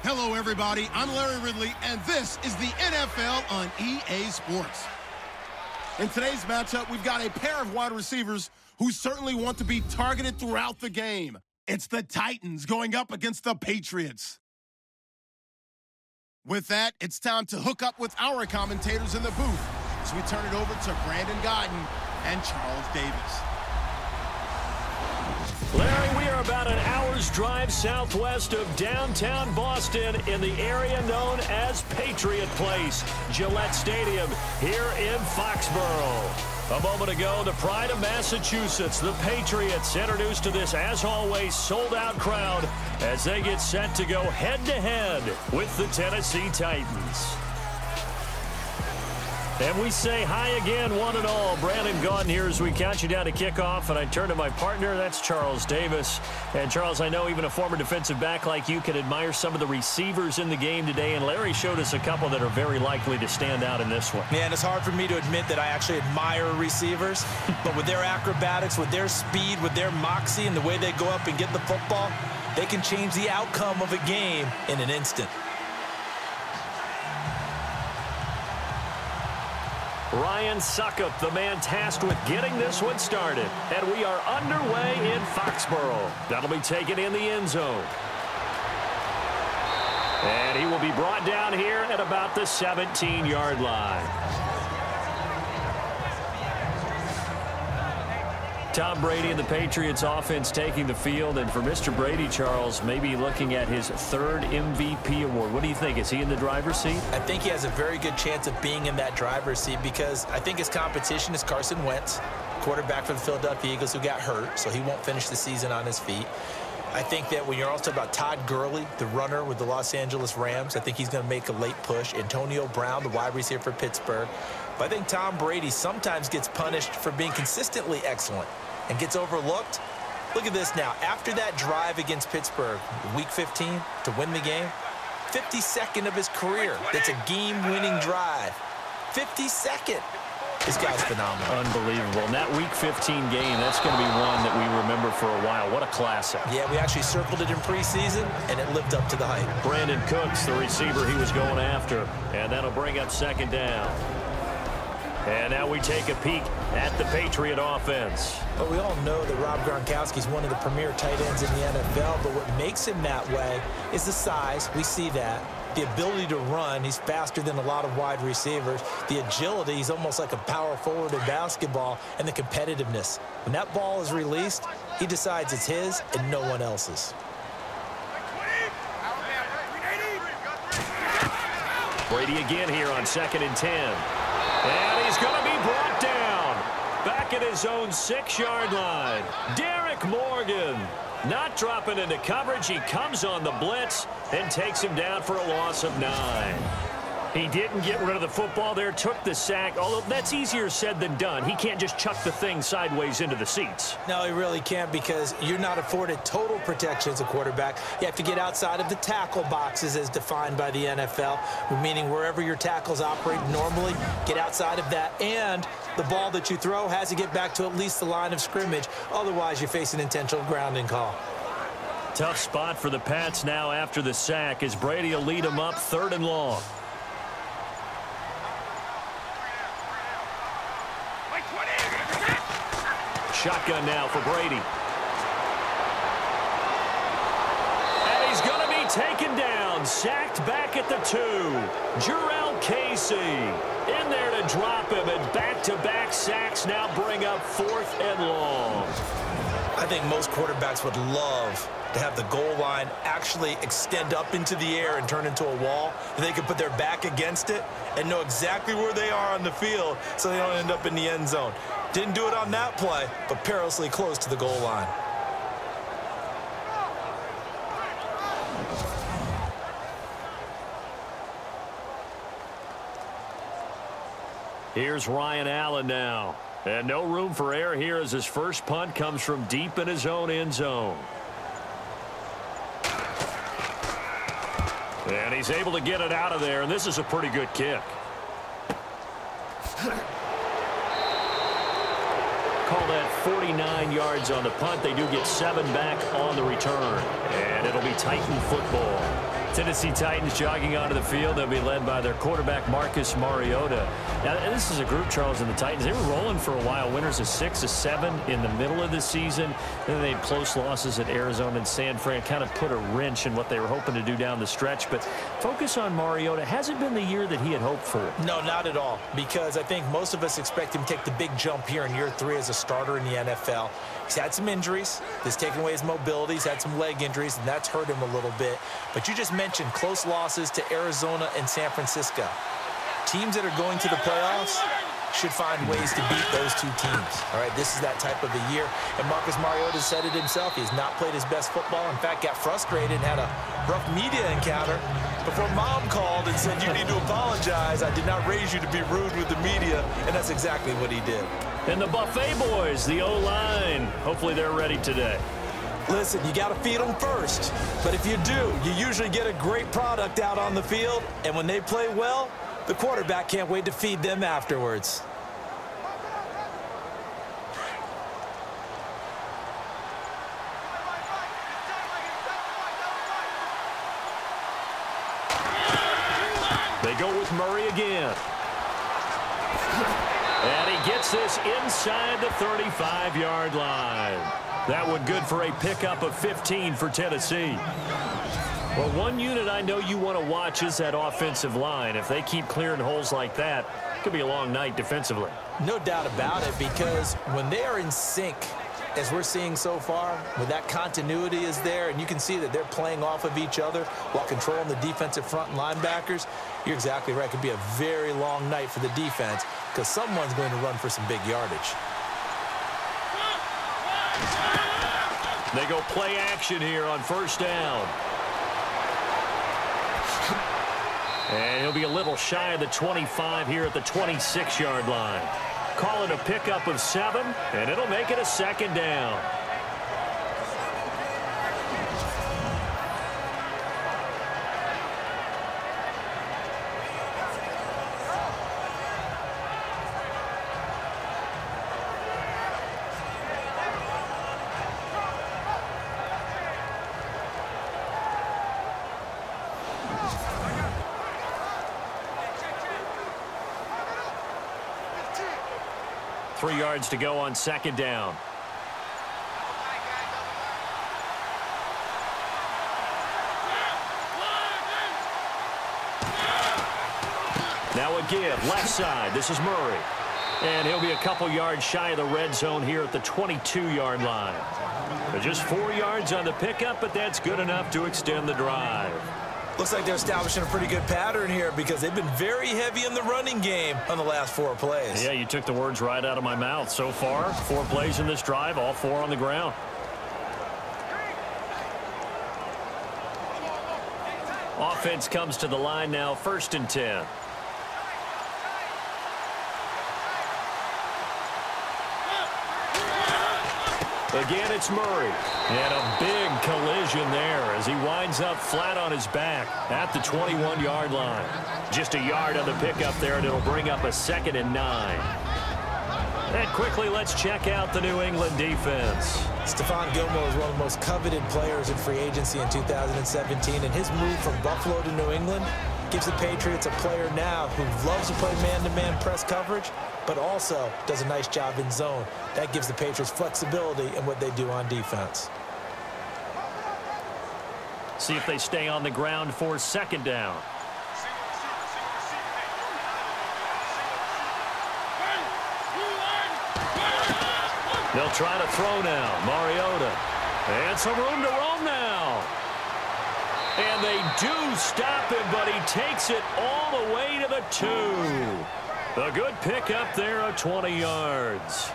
Hello, everybody. I'm Larry Ridley, and this is the NFL on EA Sports. In today's matchup, we've got a pair of wide receivers who certainly want to be targeted throughout the game. It's the Titans going up against the Patriots. With that, it's time to hook up with our commentators in the booth as we turn it over to Brandon Godden and Charles Davis. Larry, we are about an hour's drive southwest of downtown Boston in the area known as Patriot Place, Gillette Stadium, here in Foxborough. A moment ago, the pride of Massachusetts, the Patriots, introduced to this, as always, sold-out crowd as they get set to go head-to-head with the Tennessee Titans. And we say hi again, one and all. Brandon Gaudin here as we count you down to kickoff, and I turn to my partner, that's Charles Davis. And Charles, I know even a former defensive back like you can admire some of the receivers in the game today, and Larry showed us a couple that are very likely to stand out in this one. Yeah, and it's hard for me to admit that I actually admire receivers, but with their acrobatics, with their speed, with their moxie, and the way they go up and get the football, they can change the outcome of a game in an instant. Ryan Suckup, the man tasked with getting this one started. And we are underway in Foxborough. That'll be taken in the end zone. And he will be brought down here at about the 17-yard line. Tom Brady and the Patriots offense taking the field. And for Mr. Brady, Charles, maybe looking at his third MVP award. What do you think? Is he in the driver's seat? I think he has a very good chance of being in that driver's seat because I think his competition is Carson Wentz, quarterback for the Philadelphia Eagles, who got hurt, so he won't finish the season on his feet. I think that when you're also about Todd Gurley, the runner with the Los Angeles Rams, I think he's going to make a late push. Antonio Brown, the wide receiver for Pittsburgh. But I think Tom Brady sometimes gets punished for being consistently excellent and gets overlooked. Look at this now. After that drive against Pittsburgh, Week 15, to win the game, 52nd of his career. That's a game-winning drive. 52nd. This guy's phenomenal. Unbelievable. And that Week 15 game, that's going to be one that we remember for a while. What a classic. Yeah, we actually circled it in preseason, and it lived up to the hype. Brandon Cooks, the receiver he was going after. And that'll bring up second down. And now we take a peek at the Patriot offense. But we all know that Rob Gronkowski is one of the premier tight ends in the NFL, but what makes him that way is the size. We see that. The ability to run. He's faster than a lot of wide receivers. The agility. He's almost like a power forward in basketball. And the competitiveness. When that ball is released, he decides it's his and no one else's. Brady again here on 2nd and 10. And he's going to be brought down back at his own 6-yard line. Derek Morgan not dropping into coverage. He comes on the blitz and takes him down for a loss of 9. He didn't get rid of the football there, took the sack, although that's easier said than done. He can't just chuck the thing sideways into the seats. No, he really can't because you're not afforded total protection as a quarterback. You have to get outside of the tackle boxes as defined by the NFL, meaning wherever your tackles operate normally, get outside of that. And the ball that you throw has to get back to at least the line of scrimmage. Otherwise, you face an intentional grounding call. Tough spot for the Pats now after the sack as Brady will lead them up 3rd and long. Shotgun now for Brady. And he's going to be taken down. Sacked back at the 2. Jurrell Casey in there to drop him. And back-to-back sacks now bring up 4th and long. I think most quarterbacks would love to have the goal line actually extend up into the air and turn into a wall. They could put their back against it and know exactly where they are on the field so they don't end up in the end zone. Didn't do it on that play, but perilously close to the goal line. Here's Ryan Allen now. And no room for error here as his first punt comes from deep in his own end zone. And he's able to get it out of there, and this is a pretty good kick. Call that 49 yards on the punt. They do get 7 back on the return. And and it'll be Titan football. Tennessee Titans jogging onto the field. They'll be led by their quarterback, Marcus Mariota. Now, this is a group, Charles, and the Titans. They were rolling for a while. Winners of 6 of 7 in the middle of the season. Then they had close losses at Arizona and San Fran. Kind of put a wrench in what they were hoping to do down the stretch. But focus on Mariota. Hasn't been the year that he had hoped for. No, not at all. Because I think most of us expect him to take the big jump here in year 3 as a starter in the NFL. He's had some injuries. That's taken away his mobility. He's had some leg injuries, and that's hurt him a little bit. But you just mentioned close losses to Arizona and San Francisco. Teams that are going to the playoffs should find ways to beat those two teams. All right, this is that type of a year. And Marcus Mariota said it himself. He's not played his best football. In fact, got frustrated and had a rough media encounter before Mom called and said, "You need to apologize. I did not raise you to be rude with the media." And that's exactly what he did. And the Buffet boys, the O-line, hopefully they're ready today. Listen, you got to feed them first. But if you do, you usually get a great product out on the field. And when they play well, the quarterback can't wait to feed them afterwards. They go with Murray again. And he gets this inside the 35-yard line. That one good for a pickup of 15 for Tennessee. Well, one unit I know you want to watch is that offensive line. If they keep clearing holes like that, it could be a long night defensively. No doubt about it, because when they are in sync, as we're seeing so far, when that continuity is there, and you can see that they're playing off of each other while controlling the defensive front and linebackers, you're exactly right. It could be a very long night for the defense because someone's going to run for some big yardage. They go play action here on first down. And he'll be a little shy of the 25 here at the 26-yard line. Call it a pickup of 7, and it'll make it a second down. Three yards to go on second down. Now again, left side. This is Murray. And he'll be a couple yards shy of the red zone here at the 22-yard line. Just 4 yards on the pickup, but that's good enough to extend the drive. Looks like they're establishing a pretty good pattern here because they've been very heavy in the running game on the last 4 plays. Yeah, you took the words right out of my mouth. So far, 4 plays in this drive, all 4 on the ground. Offense comes to the line now, 1st and 10. Again, it's Murray. And a big collision there as he winds up flat on his back at the 21-yard line. Just a yard on the pickup there, and it'll bring up a 2nd and 9. And quickly, let's check out the New England defense. Stephon Gilmore is one of the most coveted players in free agency in 2017, and his move from Buffalo to New England gives the Patriots a player now who loves to play man-to-man press coverage, but also does a nice job in zone. That gives the Patriots flexibility in what they do on defense. See if they stay on the ground for 2nd down. They'll try to throw now. Mariota. And some room to roam now. And they do stop him, but he takes it all the way to the 2. A good pickup there of 20 yards.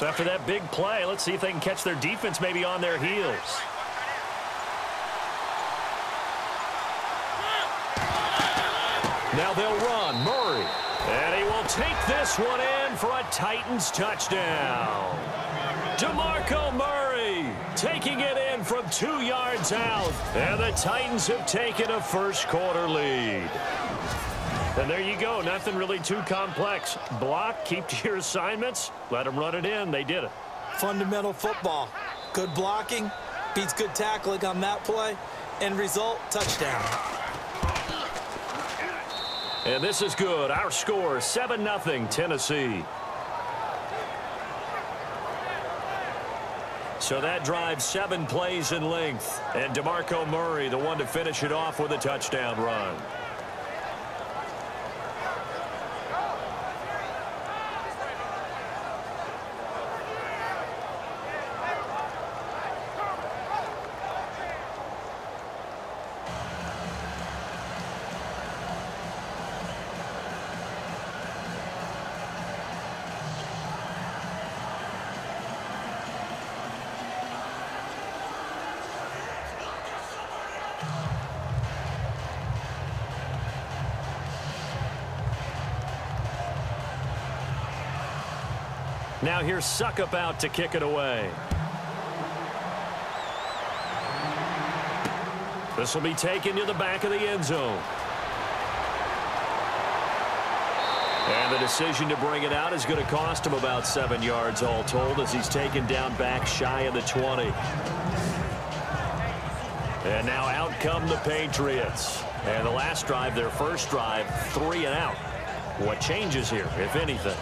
So after that big play, let's see if they can catch their defense maybe on their heels. Now they'll run. Murray. And he will take this one in for a Titans touchdown. DeMarco Murray taking it in from 2 yards out. And the Titans have taken a first-quarter lead. And there you go. Nothing really too complex. Block, keep to your assignments, let them run it in. They did it. Fundamental football. Good blocking beats good tackling on that play. End result, touchdown. And this is good. Our score, 7-0 Tennessee. So that drives 7 plays in length. And DeMarco Murray, the one to finish it off with a touchdown run. Now here's Suckup out to kick it away. This will be taken to the back of the end zone. And the decision to bring it out is going to cost him about 7 yards all told as he's taken down back shy of the 20. And now out come the Patriots. And the last drive, their first drive, 3 and out. What changes here, if anything?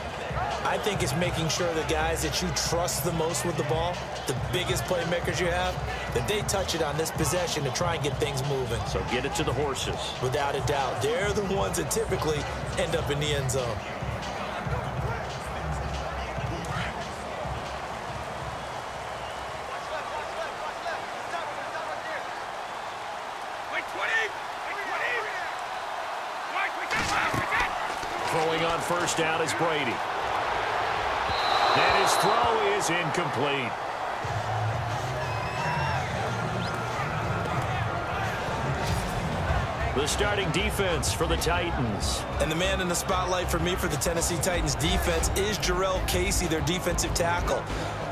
I think it's making sure the guys that you trust the most with the ball, the biggest playmakers you have, that they touch it on this possession to try and get things moving. So get it to the horses. Without a doubt. They're the ones that typically end up in the end zone. Throwing on first down is Brady. And his throw is incomplete. The starting defense for the Titans. And the man in the spotlight for me for the Tennessee Titans defense is Jarrell Casey, their defensive tackle.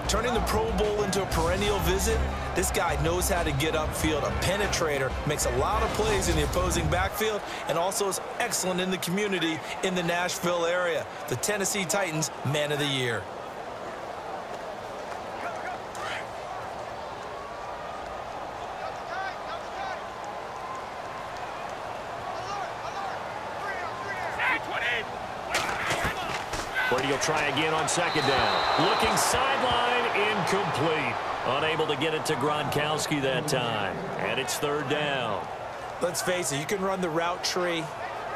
Turning the Pro Bowl into a perennial visit, this guy knows how to get upfield, a penetrator, makes a lot of plays in the opposing backfield, and also is excellent in the community in the Nashville area. The Tennessee Titans Man of the Year. Brady will try again on second down. Looking sideline, incomplete. Unable to get it to Gronkowski that time. And it's third down. Let's face it, you can run the route tree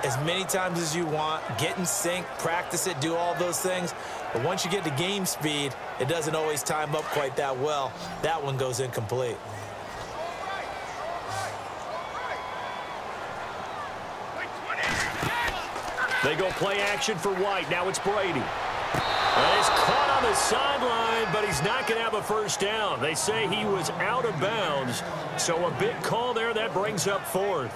as many times as you want, get in sync, practice it, do all those things. But once you get to game speed, it doesn't always time up quite that well. That one goes incomplete. They go play action for White. Now it's Brady. And he's caught on the sideline, but he's not going to have a first down. They say he was out of bounds. So a big call there. That brings up fourth.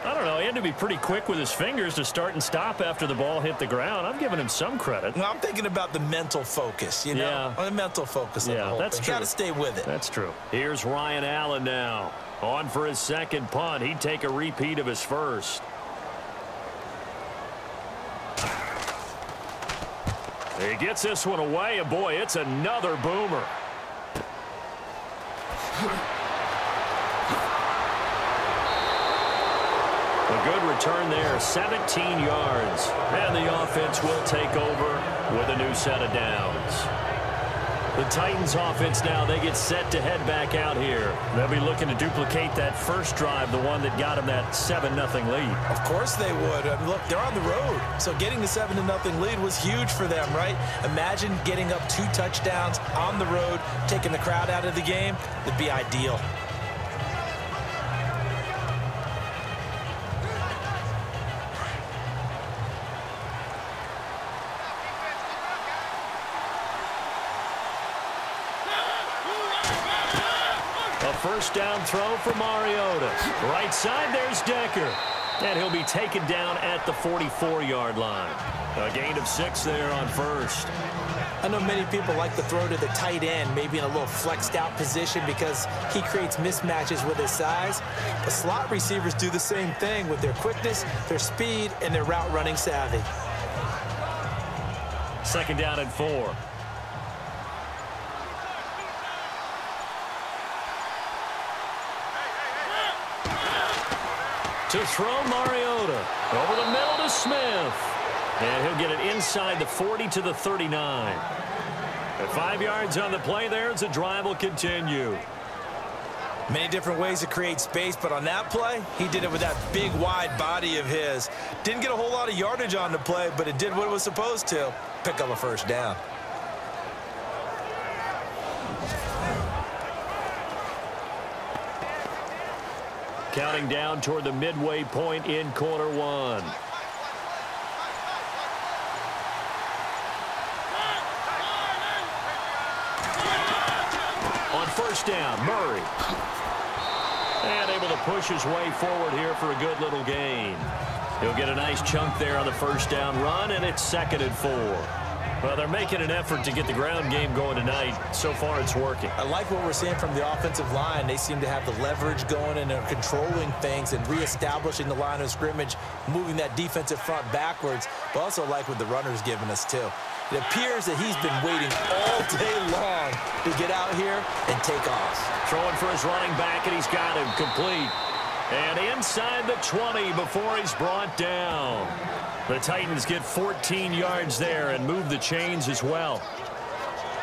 I don't know. He had to be pretty quick with his fingers to start and stop after the ball hit the ground. I'm giving him some credit. Well, I'm thinking about the mental focus, you know? Yeah. The mental focus of the whole that's thing. true. Got to stay with it. That's true. Here's Ryan Allen now. On for his second punt. He'd take a repeat of his first. He gets this one away, and boy, it's another boomer. A good return there, 17 yards. And the offense will take over with a new set of downs. The Titans offense now, they get set to head back out here. They'll be looking to duplicate that first drive, the one that got them that 7-0 lead. Of course they would. I mean, look, they're on the road. So getting the 7-0 lead was huge for them, right? Imagine getting up 2 touchdowns on the road, taking the crowd out of the game. It'd be ideal. first down throw for Mariota. Right side, there's Decker. And he'll be taken down at the 44-yard line. A gain of 6 there on first. I know many people like to throw to the tight end, maybe in a little flexed out position because he creates mismatches with his size. The slot receivers do the same thing with their quickness, their speed, and their route running savvy. Second down and 4. To throw Mariota. Over the middle to Smith. And he'll get it inside the 40 to the 39. At 5 yards on the play there, the drive will continue. Many different ways to create space, but on that play, he did it with that big, wide body of his. Didn't get a whole lot of yardage on the play, but it did what it was supposed to. Pick up a first down. Counting down toward the midway point in quarter 1. On first down, Murray. And able to push his way forward here for a good little gain. He'll get a nice chunk there on the first down run, and it's 2nd and 4. Well, they're making an effort to get the ground game going tonight. So far, it's working. I like what we're seeing from the offensive line. They seem to have the leverage going and they're controlling things and reestablishing the line of scrimmage, moving that defensive front backwards, but also like what the runner's giving us, too. It appears that he's been waiting all day long to get out here and take off. Throwing for his running back, and he's got him complete. And inside the 20 before he's brought down. The Titans get 14 yards there and move the chains as well.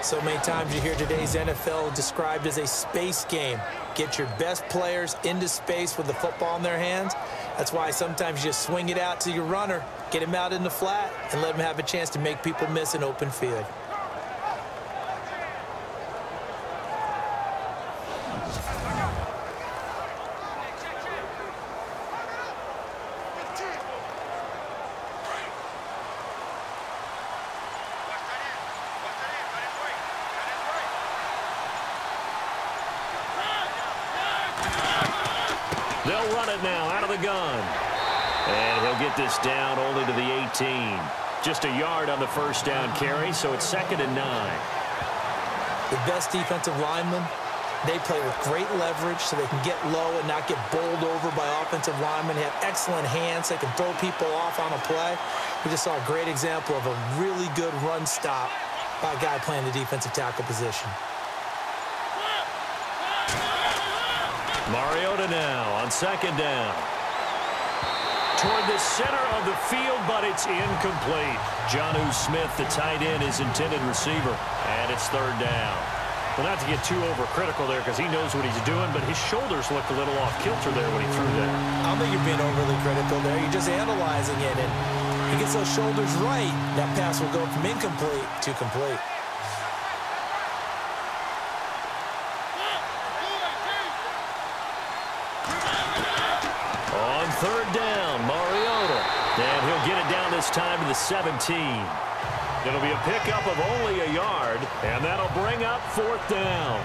So many times you hear today's NFL described as a space game. Get your best players into space with the football in their hands. That's why sometimes you just swing it out to your runner, get him out in the flat, and let him have a chance to make people miss an open field. They'll run it now out of the gun. And he'll get this down only to the 18. Just a yard on the first down carry, so it's 2nd and 9. The best defensive linemen, they play with great leverage so they can get low and not get bowled over by offensive linemen. They have excellent hands. They can throw people off on a play. We just saw a great example of a really good run stop by a guy playing the defensive tackle position. Mariota now on 2nd down. Toward the center of the field, but it's incomplete. Jonnu Smith, the tight end, is intended receiver. And it's 3rd down. Well, not to get too overcritical there because he knows what he's doing, but his shoulders looked a little off kilter there when he threw that. I don't think you're being overly critical there. You're just analyzing it. And he gets those shoulders right, that pass will go from incomplete to complete. On 3rd down, Mariota. And he'll get it down this time to the 17. It'll be a pickup of only a yard, and that'll bring up 4th down.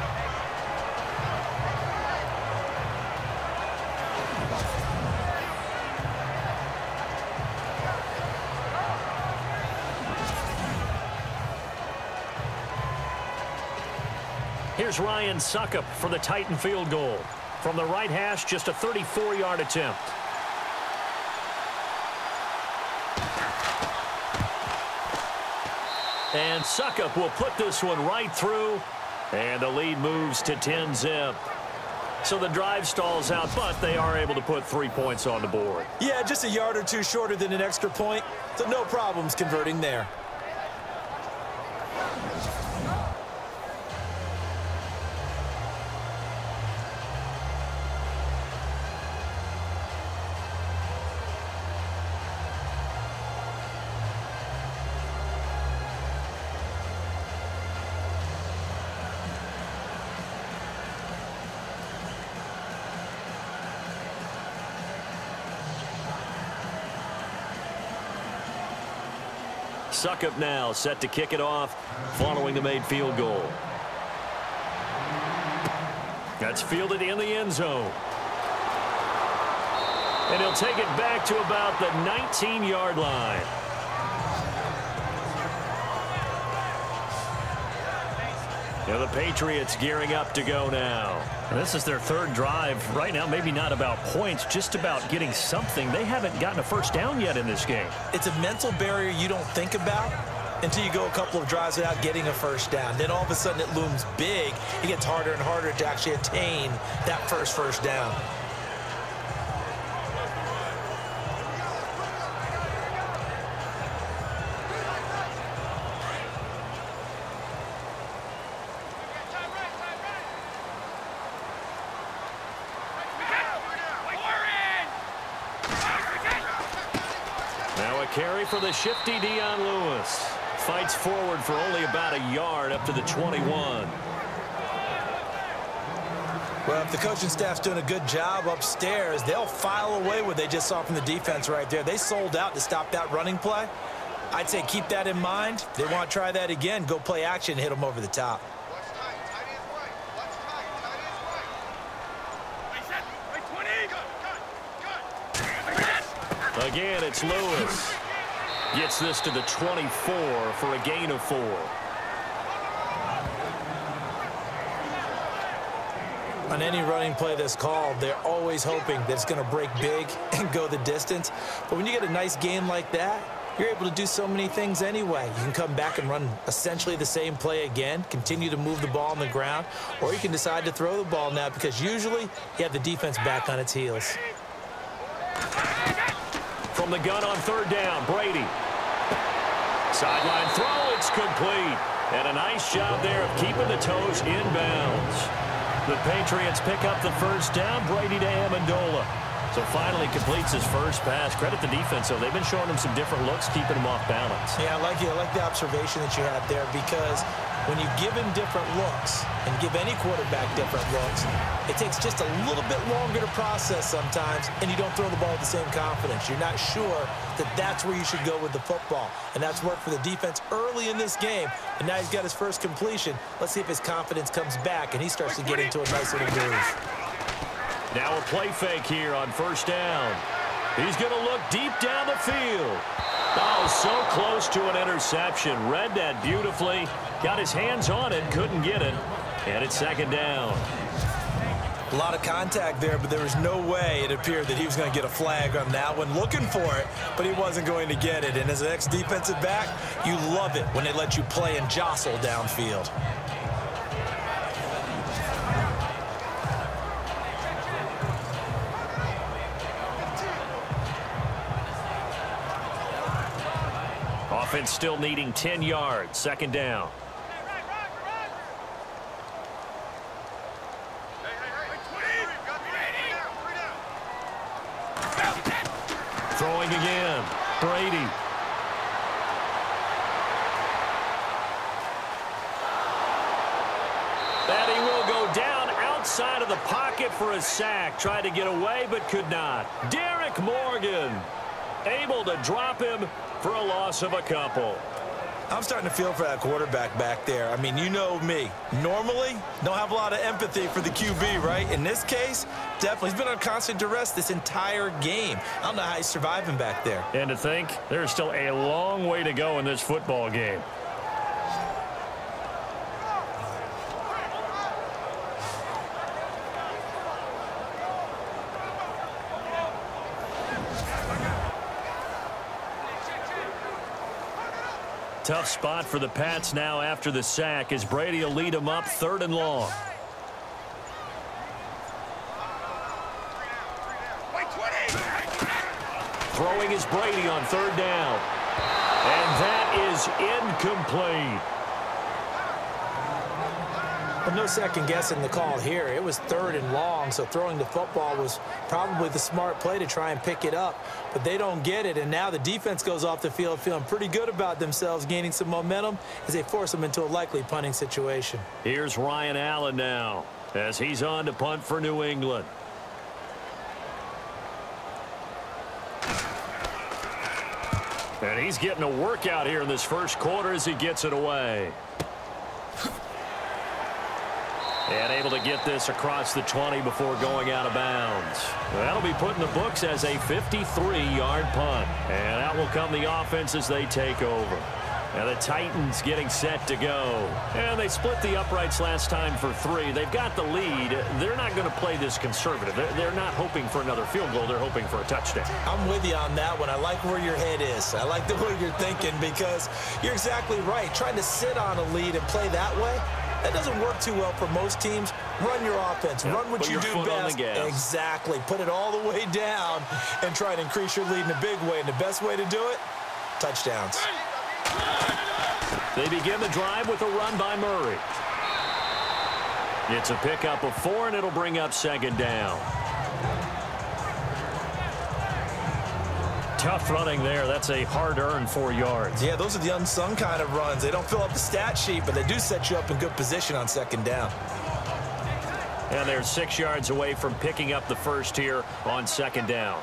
Here's Ryan Suckup for the Titan field goal. From the right hash, just a 34-yard attempt. And Suckup will put this one right through, and the lead moves to 10-zip. So the drive stalls out, but they are able to put 3 points on the board. Yeah, just a yard or two shorter than an extra point, so no problems converting there. Suckup now set to kick it off following the made field goal. That's fielded in the end zone. And he'll take it back to about the 19-yard line. Now the Patriots gearing up to go now. And this is their third drive. Right now, maybe not about points, just about getting something. They haven't gotten a first down yet in this game. It's a mental barrier you don't think about until you go a couple of drives without getting a first down. Then all of a sudden it looms big. It gets harder and harder to actually attain that first down. Carry for the shifty Dion Lewis. Fights forward for only about a yard up to the 21. Well, if the coaching staff's doing a good job upstairs, they'll file away what they just saw from the defense right there. They sold out to stop that running play. I'd say keep that in mind. If they want to try that again, go play action and hit them over the top. Again, it's Lewis. Gets this to the 24 for a gain of 4. On any running play that's called, they're always hoping that it's going to break big and go the distance. But when you get a nice gain like that, you're able to do so many things anyway. You can come back and run essentially the same play again, continue to move the ball on the ground, or you can decide to throw the ball now because usually you have the defense back on its heels. From the gun on third down, Brady. Sideline throw, it's complete. And a nice job there of keeping the toes in bounds. The Patriots pick up the first down. Brady to Amendola. So finally completes his first pass. Credit the defense, though. They've been showing him some different looks, keeping him off balance. Yeah, I like the observation that you had there because when you give him different looks and give any quarterback different looks, it takes just a little bit longer to process sometimes, and you don't throw the ball with the same confidence. You're not sure that that's where you should go with the football, and that's worked for the defense early in this game, and now he's got his first completion. Let's see if his confidence comes back, and he starts to get into a nice little groove. Now a play fake here on first down. He's going to look deep down the field. Oh, so close to an interception. Read that beautifully. Got his hands on it, couldn't get it. And it's second down. A lot of contact there, but there was no way it appeared that he was going to get a flag on that one. Looking for it, but he wasn't going to get it. And as an ex-defensive back, you love it when they let you play and jostle downfield. Offense still needing 10 yards. Second down. Throwing again. Brady. And he will go down outside of the pocket for a sack. Tried to get away, but could not. Derek Morgan able to drop him for a loss of a couple. I'm starting to feel for that quarterback back there. I mean, you know me. Normally, don't have a lot of empathy for the QB, right? In this case, definitely. He's been on constant duress this entire game. I don't know how he's surviving back there. And to think, there's still a long way to go in this football game. Tough spot for the Pats now after the sack as Brady will lead them up 3rd and long. Throwing is Brady on 3rd down. And that is incomplete. Well, no second guessing the call here. It was 3rd and long, so throwing the football was probably the smart play to try and pick it up. But they don't get it, and now the defense goes off the field feeling pretty good about themselves, gaining some momentum as they force them into a likely punting situation. Here's Ryan Allen now as he's on to punt for New England. And he's getting a workout here in this first quarter as he gets it away. And able to get this across the 20 before going out of bounds. That'll be put in the books as a 53-yard punt. And out will come the offense as they take over. And the Titans getting set to go. And they split the uprights last time for 3. They've got the lead. They're not going to play this conservative. They're not hoping for another field goal. They're hoping for a touchdown. I'm with you on that one. I like where your head is. I like the way you're thinking because you're exactly right. Trying to sit on a lead and play that way, that doesn't work too well for most teams. Run your offense. Yep. Run what you do best. Exactly. Put it all the way down and try to increase your lead in a big way. And the best way to do it, touchdowns. They begin the drive with a run by Murray. It's a pickup of 4, and it'll bring up 2nd down. Tough running there. That's a hard-earned 4 yards. Yeah, those are the unsung kind of runs. They don't fill up the stat sheet, but they do set you up in good position on 2nd down. And they're 6 yards away from picking up the first here on 2nd down.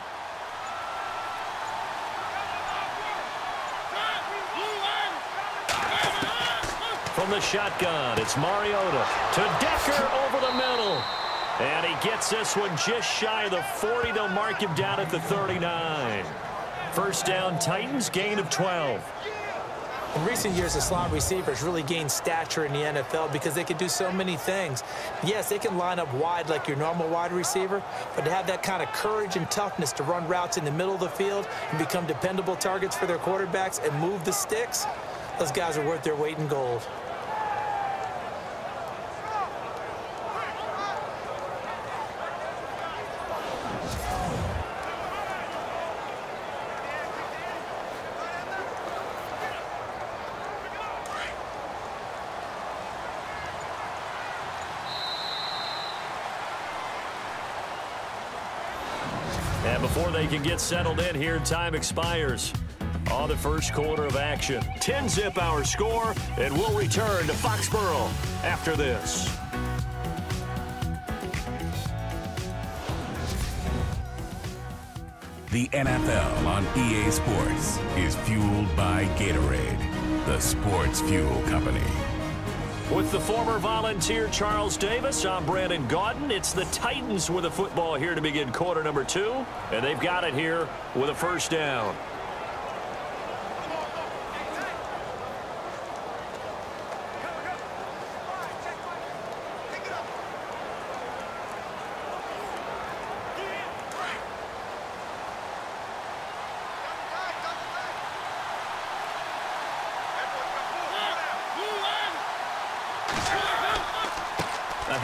From the shotgun, it's Mariota to Decker over the middle. And he gets this one just shy of the 40. They'll mark him down at the 39. First down, Titans, gain of 12. In recent years, the slot receivers really gained stature in the NFL because they can do so many things. Yes, they can line up wide like your normal wide receiver, but to have that kind of courage and toughness to run routes in the middle of the field and become dependable targets for their quarterbacks and move the sticks, those guys are worth their weight in gold. And before they can get settled in here, time expires on the first quarter of action. 10-zip our score, and we'll return to Foxborough after this. The NFL on EA Sports is fueled by Gatorade, the sports fuel company. With the former Volunteer Charles Davis, I'm Brandon Gaudin. It's the Titans with the football here to begin quarter number 2, and they've got it here with a first down.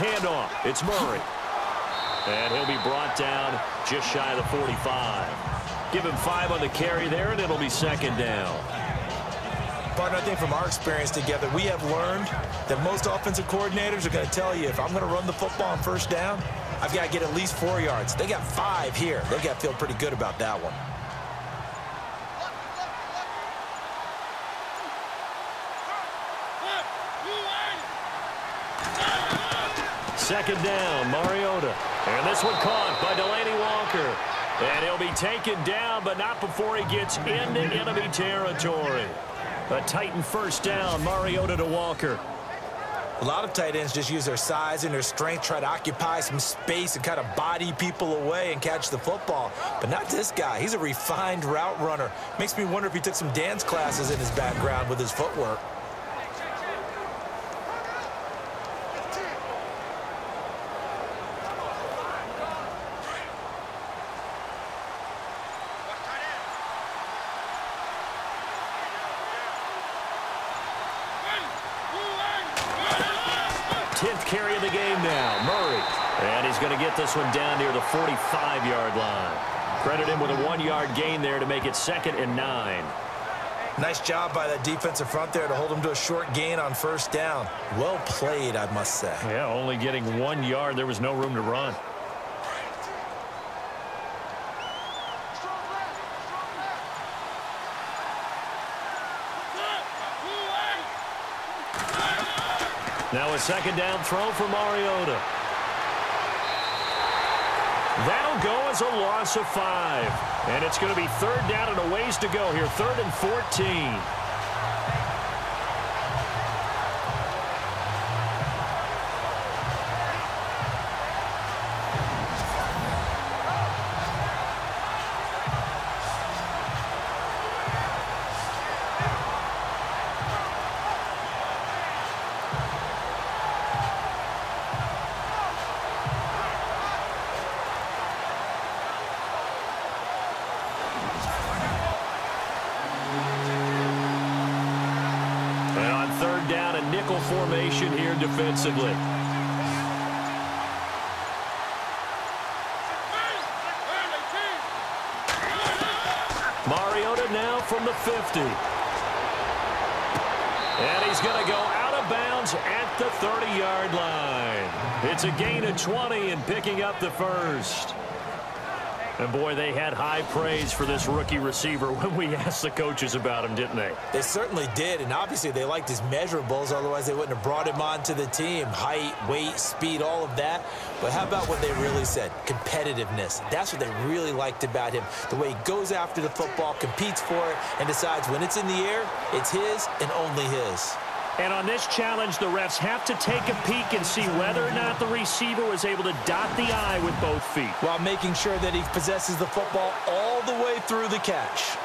Handoff. It's Murray. And he'll be brought down just shy of the 45. Give him 5 on the carry there, and it'll be 2nd down. Partner, I think from our experience together, we have learned that most offensive coordinators are going to tell you, if I'm going to run the football on first down, I've got to get at least 4 yards. They got 5 here. They've got to feel pretty good about that one. Second down, Mariota. And this one caught by Delaney Walker. And he'll be taken down, but not before he gets into enemy territory. A Titan first down, Mariota to Walker. A lot of tight ends just use their size and their strength, try to occupy some space and kind of body people away and catch the football. But not this guy. He's a refined route runner. Makes me wonder if he took some dance classes in his background with his footwork. Carry of the game now, Murray. And he's going to get this one down near the 45-yard line. Credit him with a 1-yard gain there to make it 2nd and 9. Nice job by that defensive front there to hold him to a short gain on first down. Well played, I must say. Yeah, only getting 1 yard. There was no room to run. Now a 2nd down throw for Mariota. That'll go as a loss of 5. And it's going to be 3rd down and a ways to go here. 3rd and 14. a nickel formation here defensively. Mariota now from the 50. And he's going to go out of bounds at the 30-yard line. It's a gain of 20 and picking up the first. And, boy, they had high praise for this rookie receiver when we asked the coaches about him, didn't they? They certainly did, and obviously they liked his measurables. Otherwise, they wouldn't have brought him onto the team. Height, weight, speed, all of that. But how about what they really said? Competitiveness. That's what they really liked about him. The way he goes after the football, competes for it, and decides when it's in the air, it's his and only his. And on this challenge, the refs have to take a peek and see whether or not the receiver was able to dot the I with both feet, while making sure that he possesses the football all the way through the catch.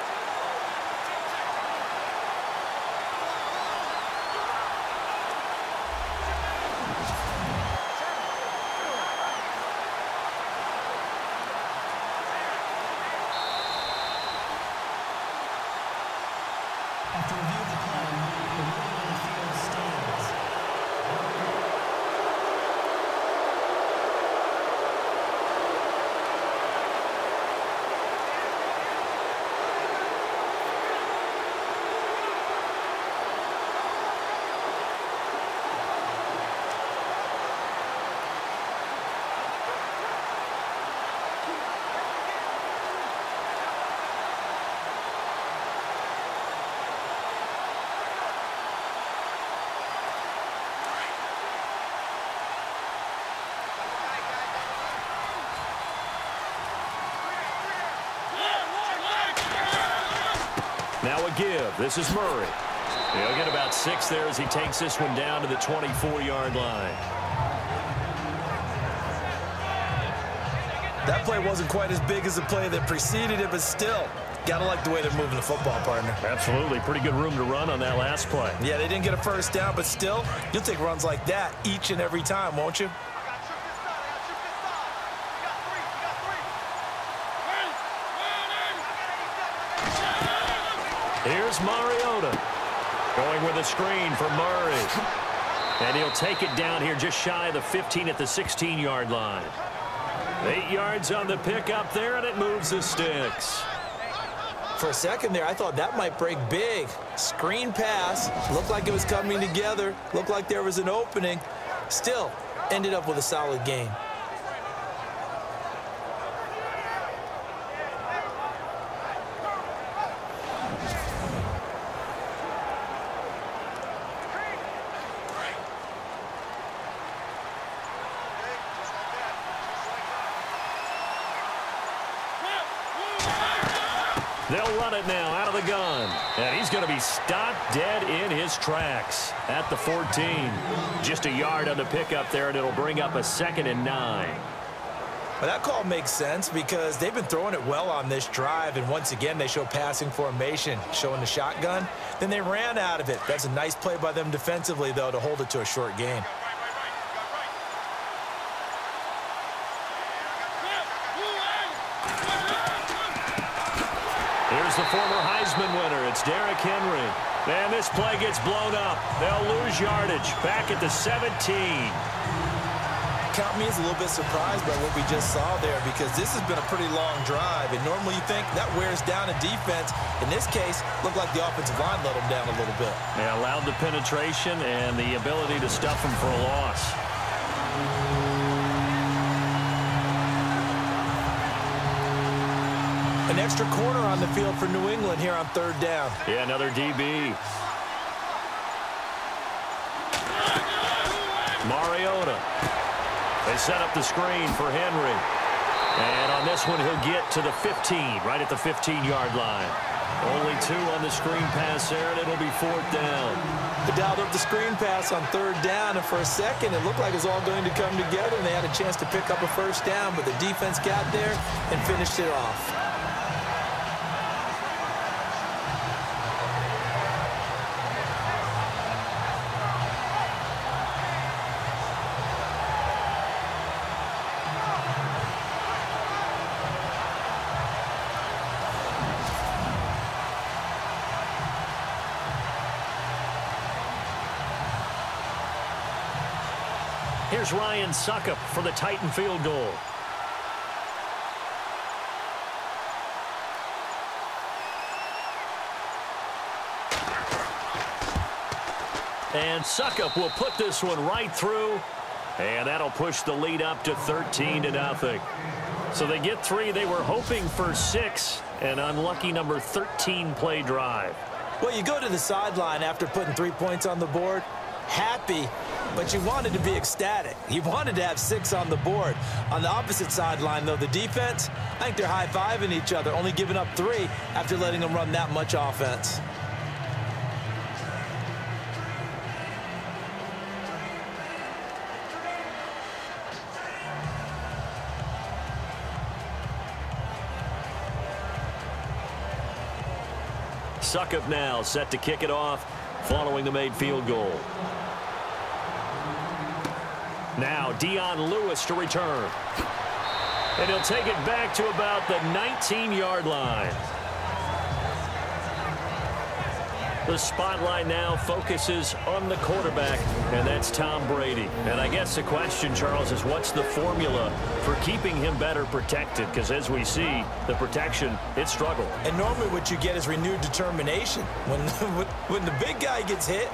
After review of the play, the ruling on the field stands. Now a give. This is Murray. He'll get about 6 there as he takes this one down to the 24-yard line. That play wasn't quite as big as the play that preceded it, but still, got to like the way they're moving the football, partner. Absolutely. Pretty good room to run on that last play. Yeah, they didn't get a first down, but still, you'll take runs like that each and every time, won't you? Here's Mariota going with a screen for Murray. And he'll take it down here just shy of the 15 at the 16-yard line. 8 yards on the pickup there, and it moves the sticks. For a second there, I thought that might break big. Screen pass. Looked like it was coming together. Looked like there was an opening. Still, ended up with a solid gain. They'll run it now out of the gun. And he's going to be stopped dead in his tracks at the 14. Just a yard on the pickup there, and it'll bring up a 2nd and 9. Well, that call makes sense because they've been throwing it well on this drive, and once again, they show passing formation, showing the shotgun. Then they ran out of it. That's a nice play by them defensively, though, to hold it to a short gain. Here's the former Heisman winner. It's Derrick Henry. And this play gets blown up. They'll lose yardage back at the 17. Count me as a little bit surprised by what we just saw there because this has been a pretty long drive, and normally you think that wears down a defense. In this case, looked like the offensive line let them down a little bit. They allowed the penetration and the ability to stuff them for a loss. An extra corner on the field for New England here on 3rd down. Yeah, another DB. Mariota. They set up the screen for Henry. And on this one, he'll get to the 15, right at the 15-yard line. Only 2 on the screen pass there, and it'll be 4th down. They dialed up the screen pass on 3rd down, and for a second, it looked like it was all going to come together, and they had a chance to pick up a first down, but the defense got there and finished it off. Here's Ryan Suckup for the Titan field goal. And Suckup will put this one right through, and that'll push the lead up to 13-0. So they get 3. They were hoping for 6, an unlucky number 13 play drive. Well, you go to the sideline after putting 3 points on the board, happy, but you wanted to be ecstatic. You wanted to have 6 on the board. On the opposite sideline, though, the defense, I think they're high-fiving each other, only giving up 3 after letting them run that much offense. Suckup now set to kick it off following the made field goal. Now Dion Lewis to return. And he'll take it back to about the 19-yard line. The spotlight now focuses on the quarterback, and that's Tom Brady. And I guess the question, Charles, is what's the formula for keeping him better protected? Because as we see, the protection, it struggled. And normally what you get is renewed determination. When the big guy gets hit,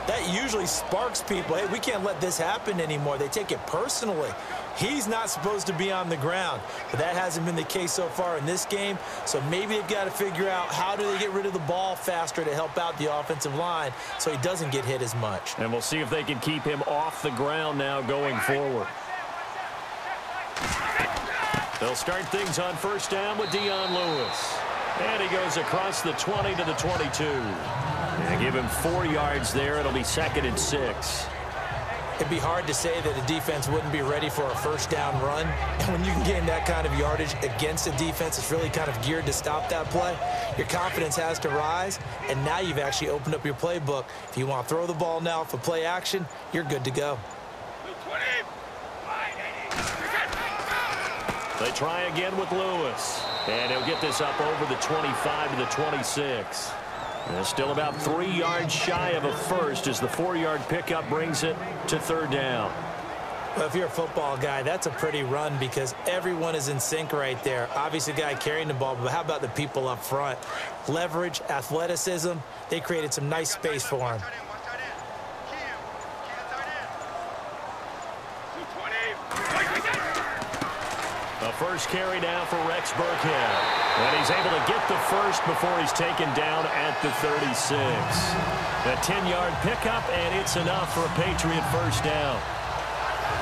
that usually sparks people. Hey, we can't let this happen anymore. They take it personally. He's not supposed to be on the ground, but that hasn't been the case so far in this game. So maybe they've got to figure out how do they get rid of the ball faster to help out the offensive line so he doesn't get hit as much. And we'll see if they can keep him off the ground now going forward. They'll start things on first down with Dion Lewis. And he goes across the 20 to the 22. And give him 4 yards there. It'll be 2nd and 6. It'd be hard to say that a defense wouldn't be ready for a first down run. And when you can gain that kind of yardage against a defense that's really kind of geared to stop that play, your confidence has to rise. And now you've actually opened up your playbook. If you want to throw the ball now for play action, you're good to go. They try again with Lewis. And he'll get this up over the 25 to the 26. And still about 3 yards shy of a first as the 4-yard pickup brings it to 3rd down. Well, if you're a football guy, that's a pretty run because everyone is in sync right there. Obviously, the guy carrying the ball, but how about the people up front? Leverage, athleticism, they created some nice space for him. The first carry now for Rex Burkhead. And he's able to get the first before he's taken down at the 36. A 10-yard pickup, and it's enough for a Patriot first down.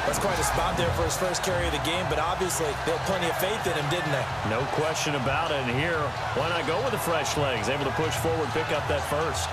That's quite a spot there for his first carry of the game, but obviously they had plenty of faith in him, didn't they? No question about it. And here, why not go with the fresh legs? Able to push forward, pick up that first.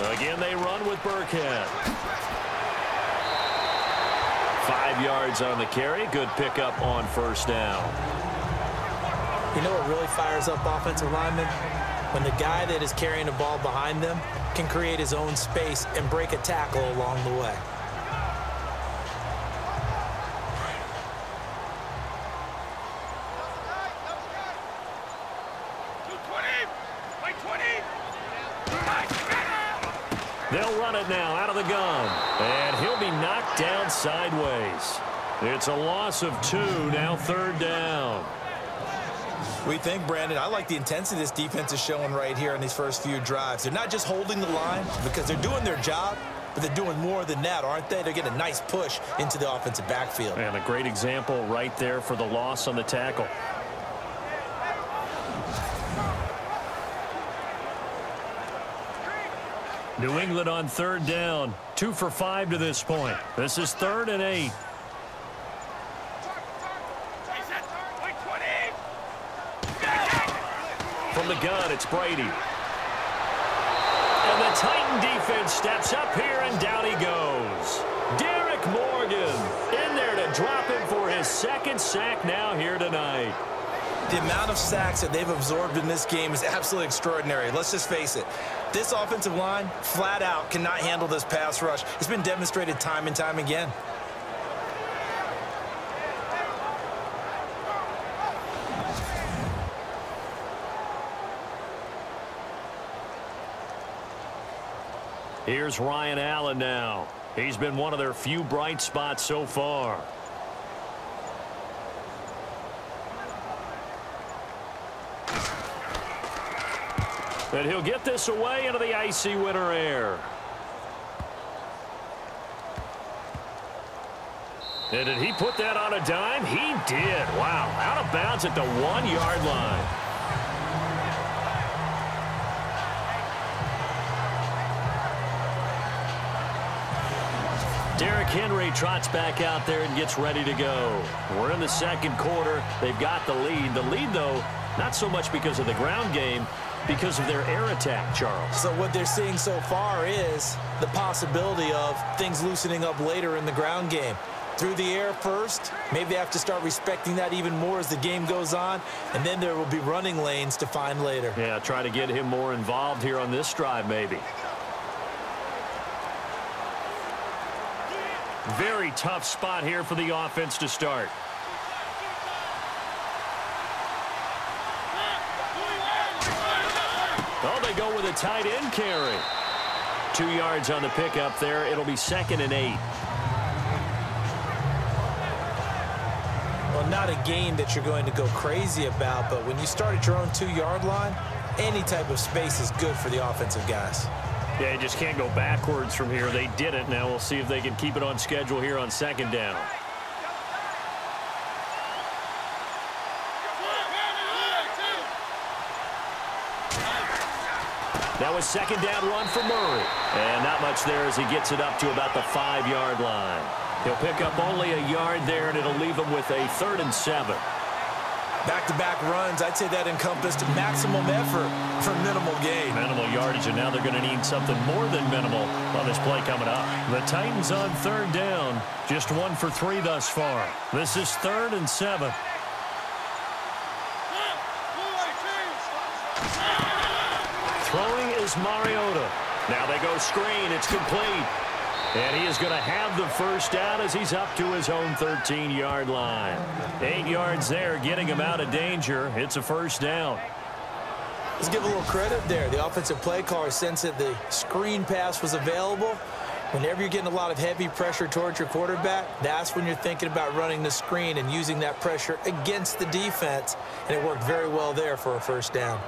Again, they run with Burkhead. 5 yards on the carry. Good pickup on first down. You know what really fires up offensive linemen? When the guy that is carrying the ball behind them can create his own space and break a tackle along the way. They'll run it now out of the gun. And he'll be knocked down sideways. It's a loss of 2, now 3rd down. We think, Brandon, I like the intensity this defense is showing right here in these first few drives. They're not just holding the line because they're doing their job, but they're doing more than that, aren't they? They're getting a nice push into the offensive backfield. And a great example right there for the loss on the tackle. New England on 3rd down. 2 for 5 to this point. This is 3rd and 8. From the gun, it's Brady. And the Titan defense steps up here, and down he goes. Derek Morgan in there to drop him for his 2nd sack now here tonight. The amount of sacks that they've absorbed in this game is absolutely extraordinary. Let's just face it. This offensive line, flat out, cannot handle this pass rush. It's been demonstrated time and time again. Here's Ryan Allen now. He's been one of their few bright spots so far. And he'll get this away into the icy winter air. And did he put that on a dime? He did. Wow. Out of bounds at the 1-yard line. Derrick Henry trots back out there and gets ready to go. We're in the second quarter. They've got the lead. The lead, though, not so much because of the ground game, because of their air attack, Charles. So what they're seeing so far is the possibility of things loosening up later in the ground game. Through the air first, maybe they have to start respecting that even more as the game goes on, and then there will be running lanes to find later. Yeah, try to get him more involved here on this drive, maybe. Very tough spot here for the offense to start. Oh, they go with a tight end carry. 2 yards on the pickup there. It'll be 2nd and 8. Well, not a game that you're going to go crazy about, but when you start at your own 2-yard line, any type of space is good for the offensive guys. Yeah, you just can't go backwards from here. They did it. Now we'll see if they can keep it on schedule here on 2nd down. That was 2nd down run for Murray. And not much there as he gets it up to about the 5-yard line. He'll pick up only a yard there, and it'll leave him with a 3rd and 7. Back-to-back runs, I'd say that encompassed maximum effort for minimal gain. Minimal yardage, and now they're going to need something more than minimal on this play coming up. The Titans on 3rd down. Just 1 for 3 thus far. This is 3rd and 7. Throwing is Mariota. Now they go screen. It's complete. And he is going to have the first down as he's up to his own 13-yard line. 8 yards there, getting him out of danger. It's a first down. Let's give a little credit there. The offensive play caller sensed that the screen pass was available. Whenever you're getting a lot of heavy pressure towards your quarterback, that's when you're thinking about running the screen and using that pressure against the defense. And it worked very well there for a first down.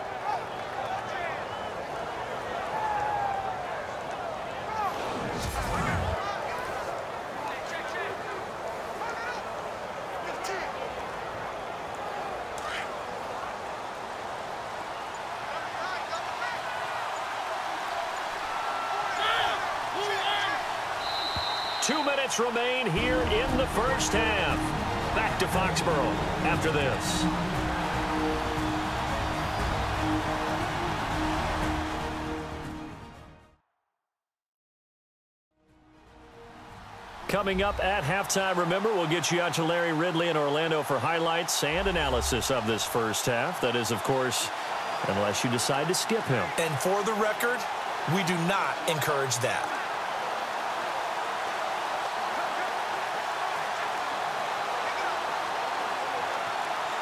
Remain here in the first half. Back to Foxborough after this. Coming up at halftime, remember, we'll get you out to Larry Ridley in Orlando for highlights and analysis of this first half. That is, of course, unless you decide to skip him. And for the record, we do not encourage that.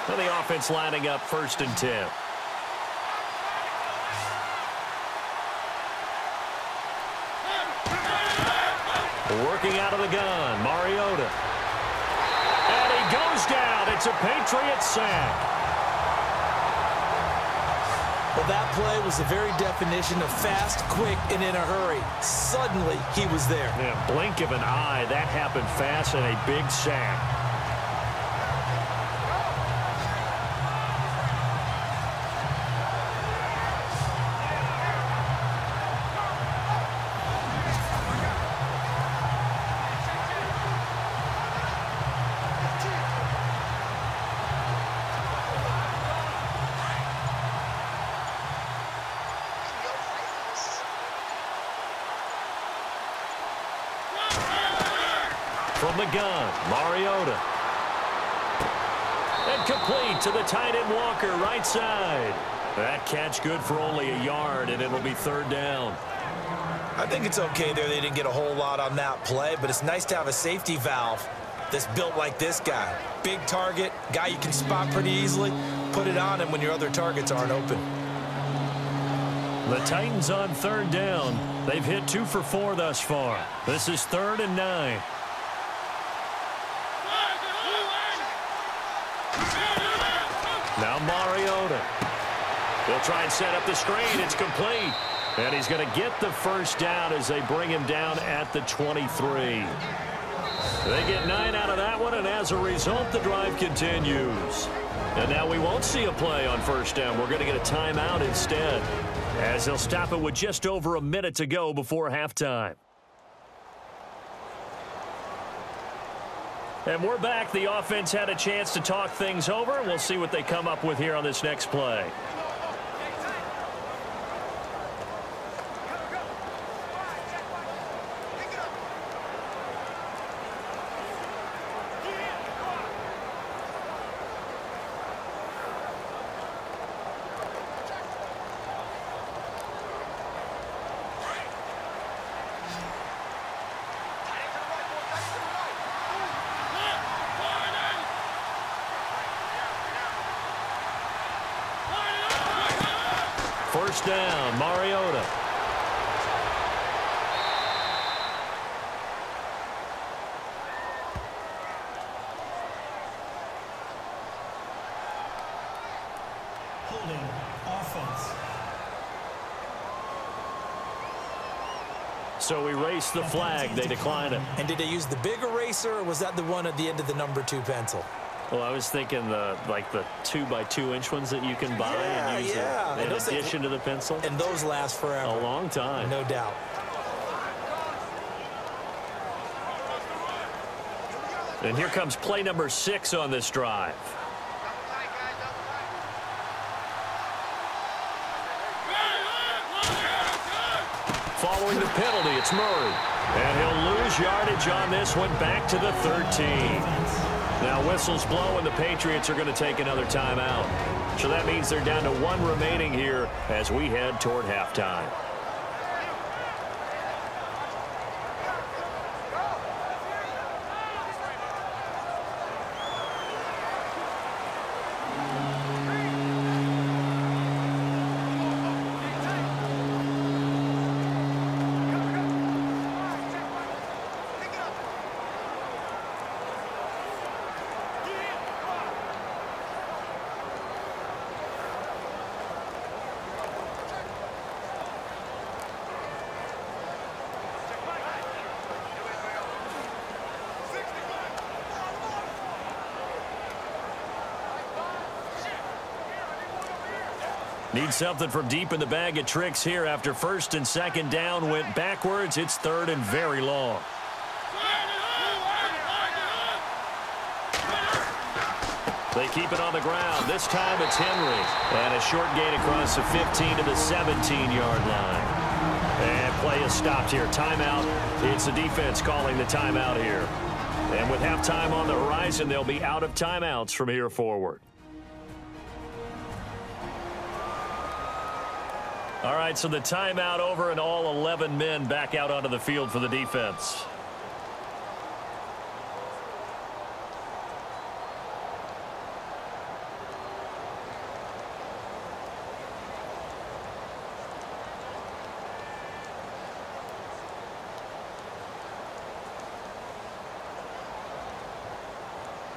And the offense lining up 1st and 10. Working out of the gun, Mariota. And he goes down. It's a Patriots sack. Well, that play was the very definition of fast, quick, and in a hurry. Suddenly, he was there. Yeah, blink of an eye. That happened fast and a big sack. From the gun, Mariota. And complete to the tight end Walker, right side. That catch good for only a yard, and it'll be 3rd down. I think it's okay there. They didn't get a whole lot on that play, but it's nice to have a safety valve that's built like this guy. Big target, guy you can spot pretty easily. Put it on him when your other targets aren't open. The Titans on 3rd down. They've hit 2 for 4 thus far. This is 3rd and 9. Now Mariota. He'll try and set up the screen. It's complete. And he's going to get the 1st down as they bring him down at the 23. They get 9 out of that one, and as a result, the drive continues. And now we won't see a play on 1st down. We're going to get a timeout instead, as they'll stop it with just over a minute to go before halftime. And we're back. The offense had a chance to talk things over, and we'll see what they come up with here on this next play. First down, Mariota. Holding offense. So erase the flag. They decline it. And did they use the big eraser, or was that the one at the end of the number 2 pencil? Well, I was thinking the 2x2-inch ones that you can buy and use in addition to the pencil. And those last forever. A long time. No doubt. And here comes play number 6 on this drive. Following the penalty, it's Murray. And he'll lose yardage on this one, back to the 13. Now whistles blow, and the Patriots are going to take another timeout. So that means they're down to 1 remaining here as we head toward halftime. Need something from deep in the bag of tricks here after 1st and 2nd down went backwards. It's 3rd and very long. They keep it on the ground. This time it's Henry. And a short gain across the 15 to the 17-yard line. And play is stopped here. Timeout. It's the defense calling the timeout here. And with halftime on the horizon, they'll be out of timeouts from here forward. All right, so the timeout over and all 11 men back out onto the field for the defense.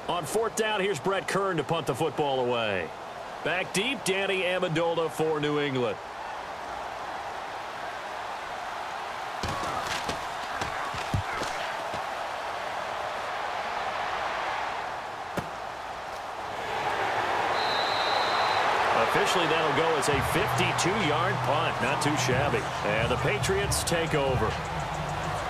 On 4th down, here's Brett Kern to punt the football away. Back deep, Danny Amendola for New England. Officially, that'll go as a 52-yard punt. Not too shabby. And the Patriots take over.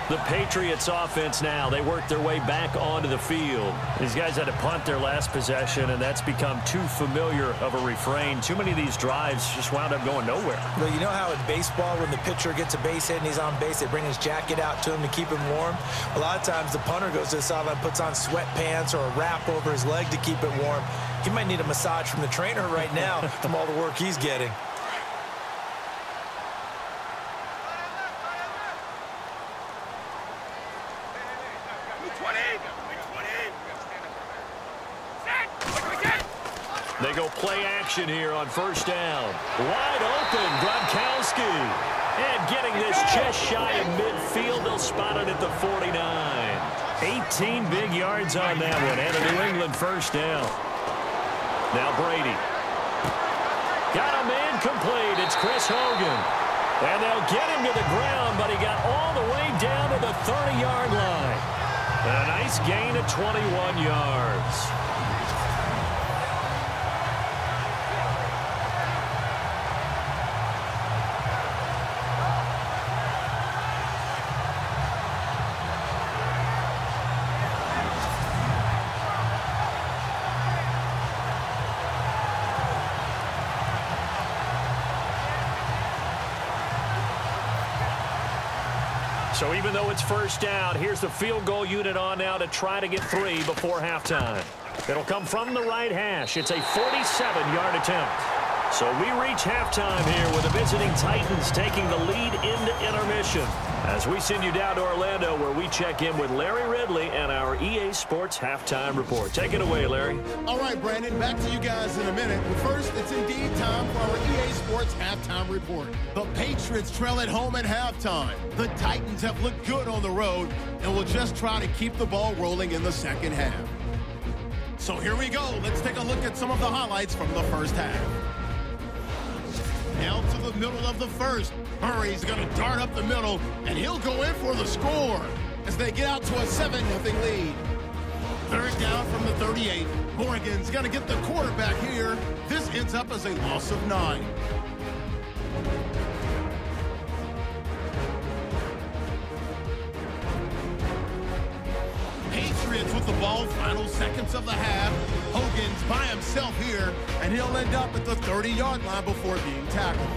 The Patriots offense now, they work their way back onto the field. These guys had to punt their last possession, and that's become too familiar of a refrain. Too many of these drives just wound up going nowhere. Well, you know how in baseball, when the pitcher gets a base hit and he's on base, they bring his jacket out to him to keep him warm? A lot of times the punter goes to the sideline, puts on sweatpants or a wrap over his leg to keep it warm. He might need a massage from the trainer right now from all the work he's getting. They go play action here on first down. Wide open, Gronkowski. And getting this just shy of midfield, they'll spot it at the 49. 18 big yards on that one, and a New England first down. Now Brady. Got a man complete. It's Chris Hogan. And they'll get him to the ground, but he got all the way down to the 30-yard line. And a nice gain of 21 yards. So even though it's first down, here's the field goal unit on now to try to get 3 before halftime. It'll come from the right hash. It's a 47-yard attempt. So we reach halftime here with the visiting Titans taking the lead into intermission. As we send you down to Orlando, where we check in with Larry Ridley and our EA Sports Halftime Report. Take it away, Larry. All right, Brandon, back to you guys in a minute. But first, it's indeed time for our EA Sports Halftime Report. The Patriots trail at home at halftime. The Titans have looked good on the road and will just try to keep the ball rolling in the second half. So here we go. Let's take a look at some of the highlights from the first half. Now to the middle of the first. Murray's going to dart up the middle, and he'll go in for the score as they get out to a 7-0 lead. Third down from the 38. Morgan's going to get the quarterback here. This ends up as a loss of 9. Patriots with the ball, final seconds of the half. Hogan's by himself here, and he'll end up at the 30-yard line before being tackled.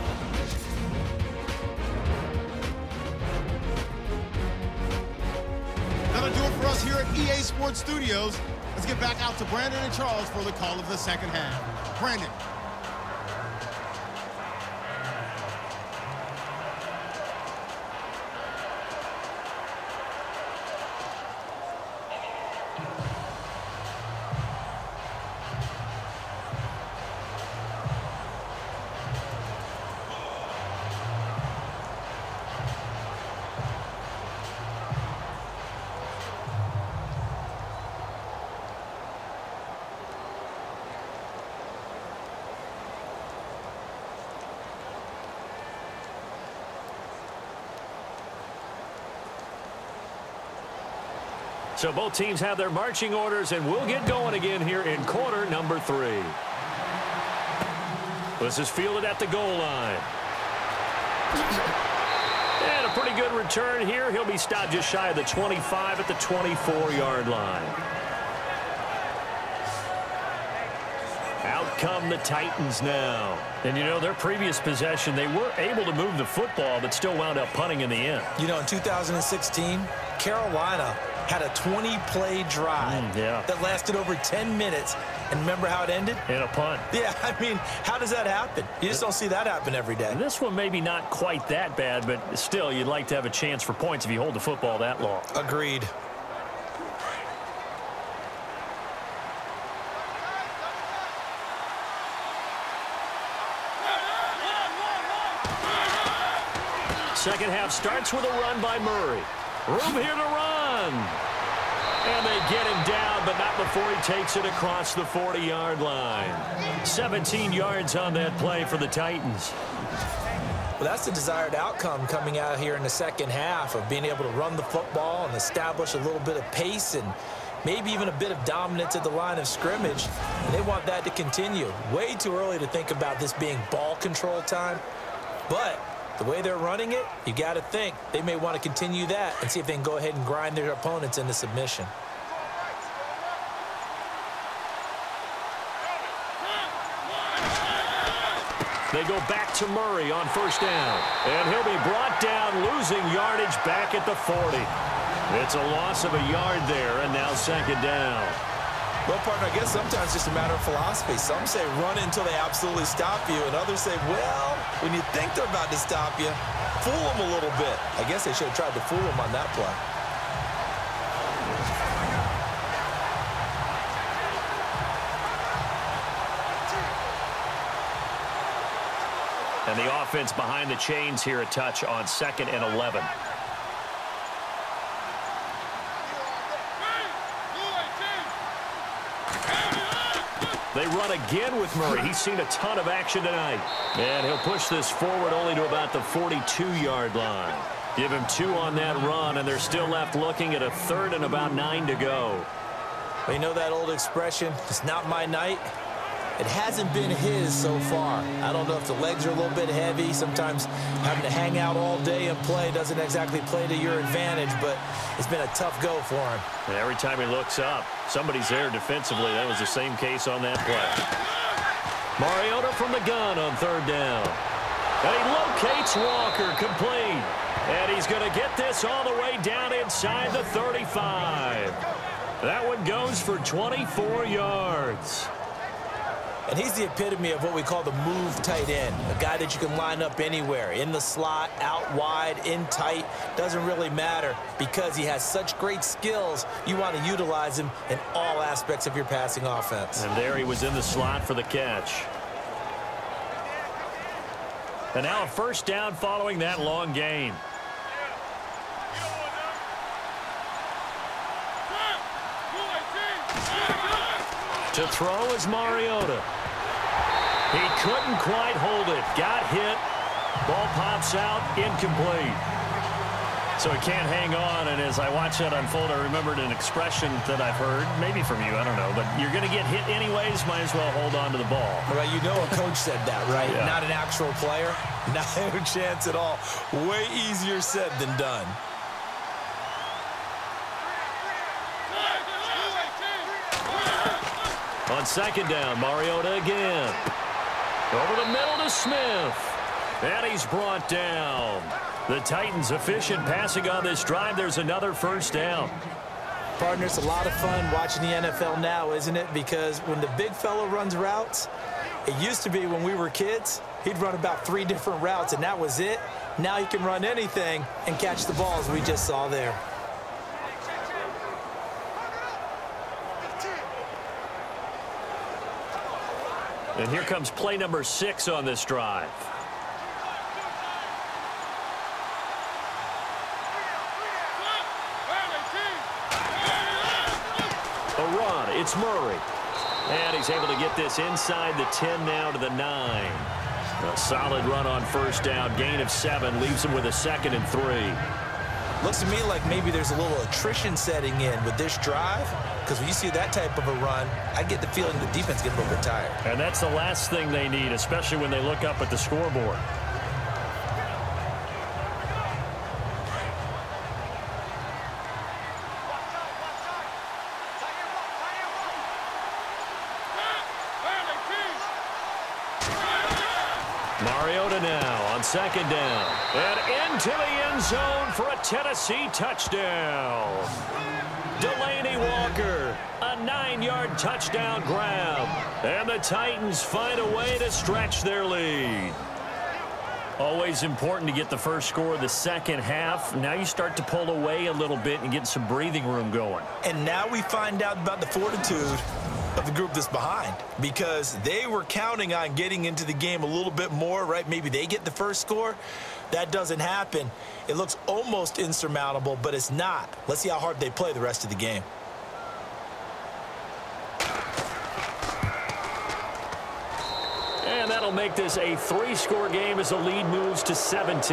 That'll do it for us here at EA Sports Studios. Let's get back out to Brandon and Charles for the call of the second half. Brandon. So both teams have their marching orders, and we'll get going again here in quarter number 3. This is fielded at the goal line. And a pretty good return here. He'll be stopped just shy of the 25 at the 24-yard line. Out come the Titans now. And, you know, their previous possession, they were able to move the football, but still wound up punting in the end. You know, in 2016, Carolina had a 20-play drive that lasted over 10 minutes. And remember how it ended? In a punt. Yeah, I mean, how does that happen? You just don't see that happen every day. And this one maybe not quite that bad, but still, you'd like to have a chance for points if you hold the football that long. Agreed. Second half starts with a run by Murray. Room here to run. And they get him down, but not before he takes it across the 40-yard line. 17 yards on that play for the Titans. Well, that's the desired outcome coming out here in the second half of being able to run the football and establish a little bit of pace and maybe even a bit of dominance at the line of scrimmage. And they want that to continue. Way too early to think about this being ball control time. But the way they're running it, you got to think they may want to continue that and see if they can go ahead and grind their opponents into submission. They go back to Murray on first down. And he'll be brought down, losing yardage back at the 40. It's a loss of a yard there, and now second down. Well, partner, I guess sometimes it's just a matter of philosophy. Some say run until they absolutely stop you, and others say, well, when you think they're about to stop you, fool them a little bit. I guess they should have tried to fool them on that play. And the offense behind the chains here a touch on 2nd and 11. They run again with Murray. He's seen a ton of action tonight. And he'll push this forward only to about the 42-yard line. Give him 2 on that run, and they're still left looking at a 3rd and about 9 to go. Well, you know that old expression, it's not my night? It hasn't been his so far. I don't know if the legs are a little bit heavy. Sometimes having to hang out all day and play doesn't exactly play to your advantage, but it's been a tough go for him. And every time he looks up, somebody's there defensively. That was the same case on that play. Mariota from the gun on 3rd down. And he locates Walker, complete. And he's going to get this all the way down inside the 35. That one goes for 24 yards. And he's the epitome of what we call the move tight end, a guy that you can line up anywhere, in the slot, out wide, in tight, doesn't really matter because he has such great skills. You want to utilize him in all aspects of your passing offense. And there he was in the slot for the catch. And now a 1st down following that long gain. To throw is Mariota. He couldn't quite hold it. Got hit. Ball pops out. Incomplete. So he can't hang on. And as I watch that unfold, I remembered an expression that I've heard, maybe from you, I don't know, but you're going to get hit anyways, might as well hold on to the ball. Right, you know a coach said that, right? Yeah. Not an actual player. Not a chance at all. Way easier said than done. On 2nd down, Mariota again. Over the middle to Smith. And he's brought down. The Titans efficient passing on this drive. There's another 1st down. Partner, it's a lot of fun watching the NFL now, isn't it? Because when the big fella runs routes, it used to be when we were kids, he'd run about 3 different routes, and that was it. Now he can run anything and catch the balls we just saw there. And here comes play number 6 on this drive. A run. It's Murray. And he's able to get this inside the 10 now to the 9. A solid run on 1st down. Gain of 7. Leaves him with a 2nd and 3. Looks to me like maybe there's a little attrition setting in with this drive. Because when you see that type of a run, I get the feeling the defense gets a little bit tired. And that's the last thing they need, especially when they look up at the scoreboard. Mariota now on 2nd down. And into the end zone for a Tennessee touchdown. Delaney Walker, a 9-yard touchdown grab. And the Titans find a way to stretch their lead. Always important to get the first score of the second half. Now you start to pull away a little bit and get some breathing room going. And now we find out about the fortitude of the group that's behind, because they were counting on getting into the game a little bit more, right? Maybe they get the first score. That doesn't happen. It looks almost insurmountable, but it's not. Let's see how hard they play the rest of the game. And that'll make this a 3-score game as the lead moves to 17.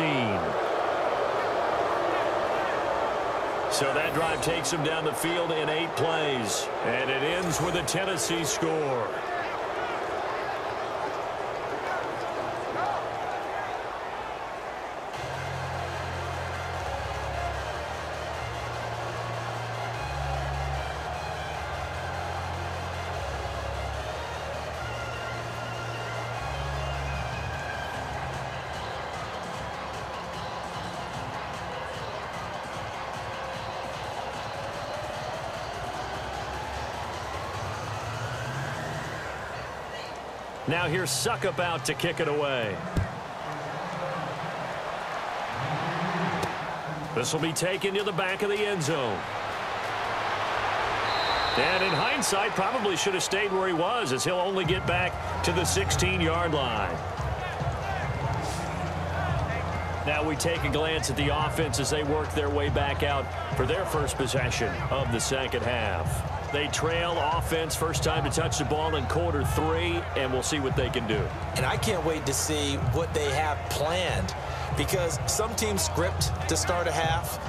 So that drive takes them down the field in 8 plays. And it ends with a Tennessee score. Now here's Suckup out to kick it away. This will be taken to the back of the end zone. And in hindsight, probably should have stayed where he was, as he'll only get back to the 16-yard line. Now we take a glance at the offense as they work their way back out for their first possession of the second half. They trail offense, first time to touch the ball in quarter 3, and we'll see what they can do. And I can't wait to see what they have planned, because some teams script to start a half.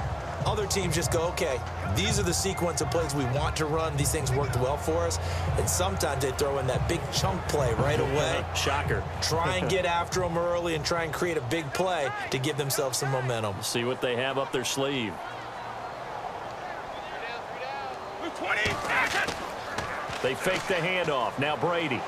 Other teams just go, okay, these are the sequence of plays we want to run. These things worked well for us. And sometimes they throw in that big chunk play right away. Shocker. Try and get after them early and try and create a big play to give themselves some momentum. See what they have up their sleeve. They fake the handoff. Now Brady.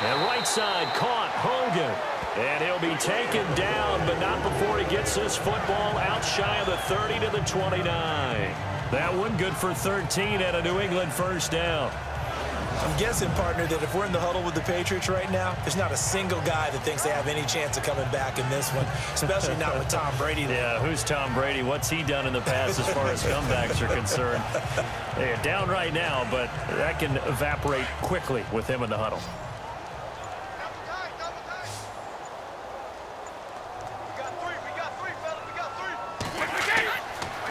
And right side caught Hogan. And he'll be taken down, but not before he gets this football out shy of the 30 to the 29. That one good for 13 at a New England first down. I'm guessing, partner, that if we're in the huddle with the Patriots right now, there's not a single guy that thinks they have any chance of coming back in this one, especially not with Tom Brady there. Yeah, who's Tom Brady? What's he done in the past as far as comebacks are concerned? They're down right now, but that can evaporate quickly with him in the huddle.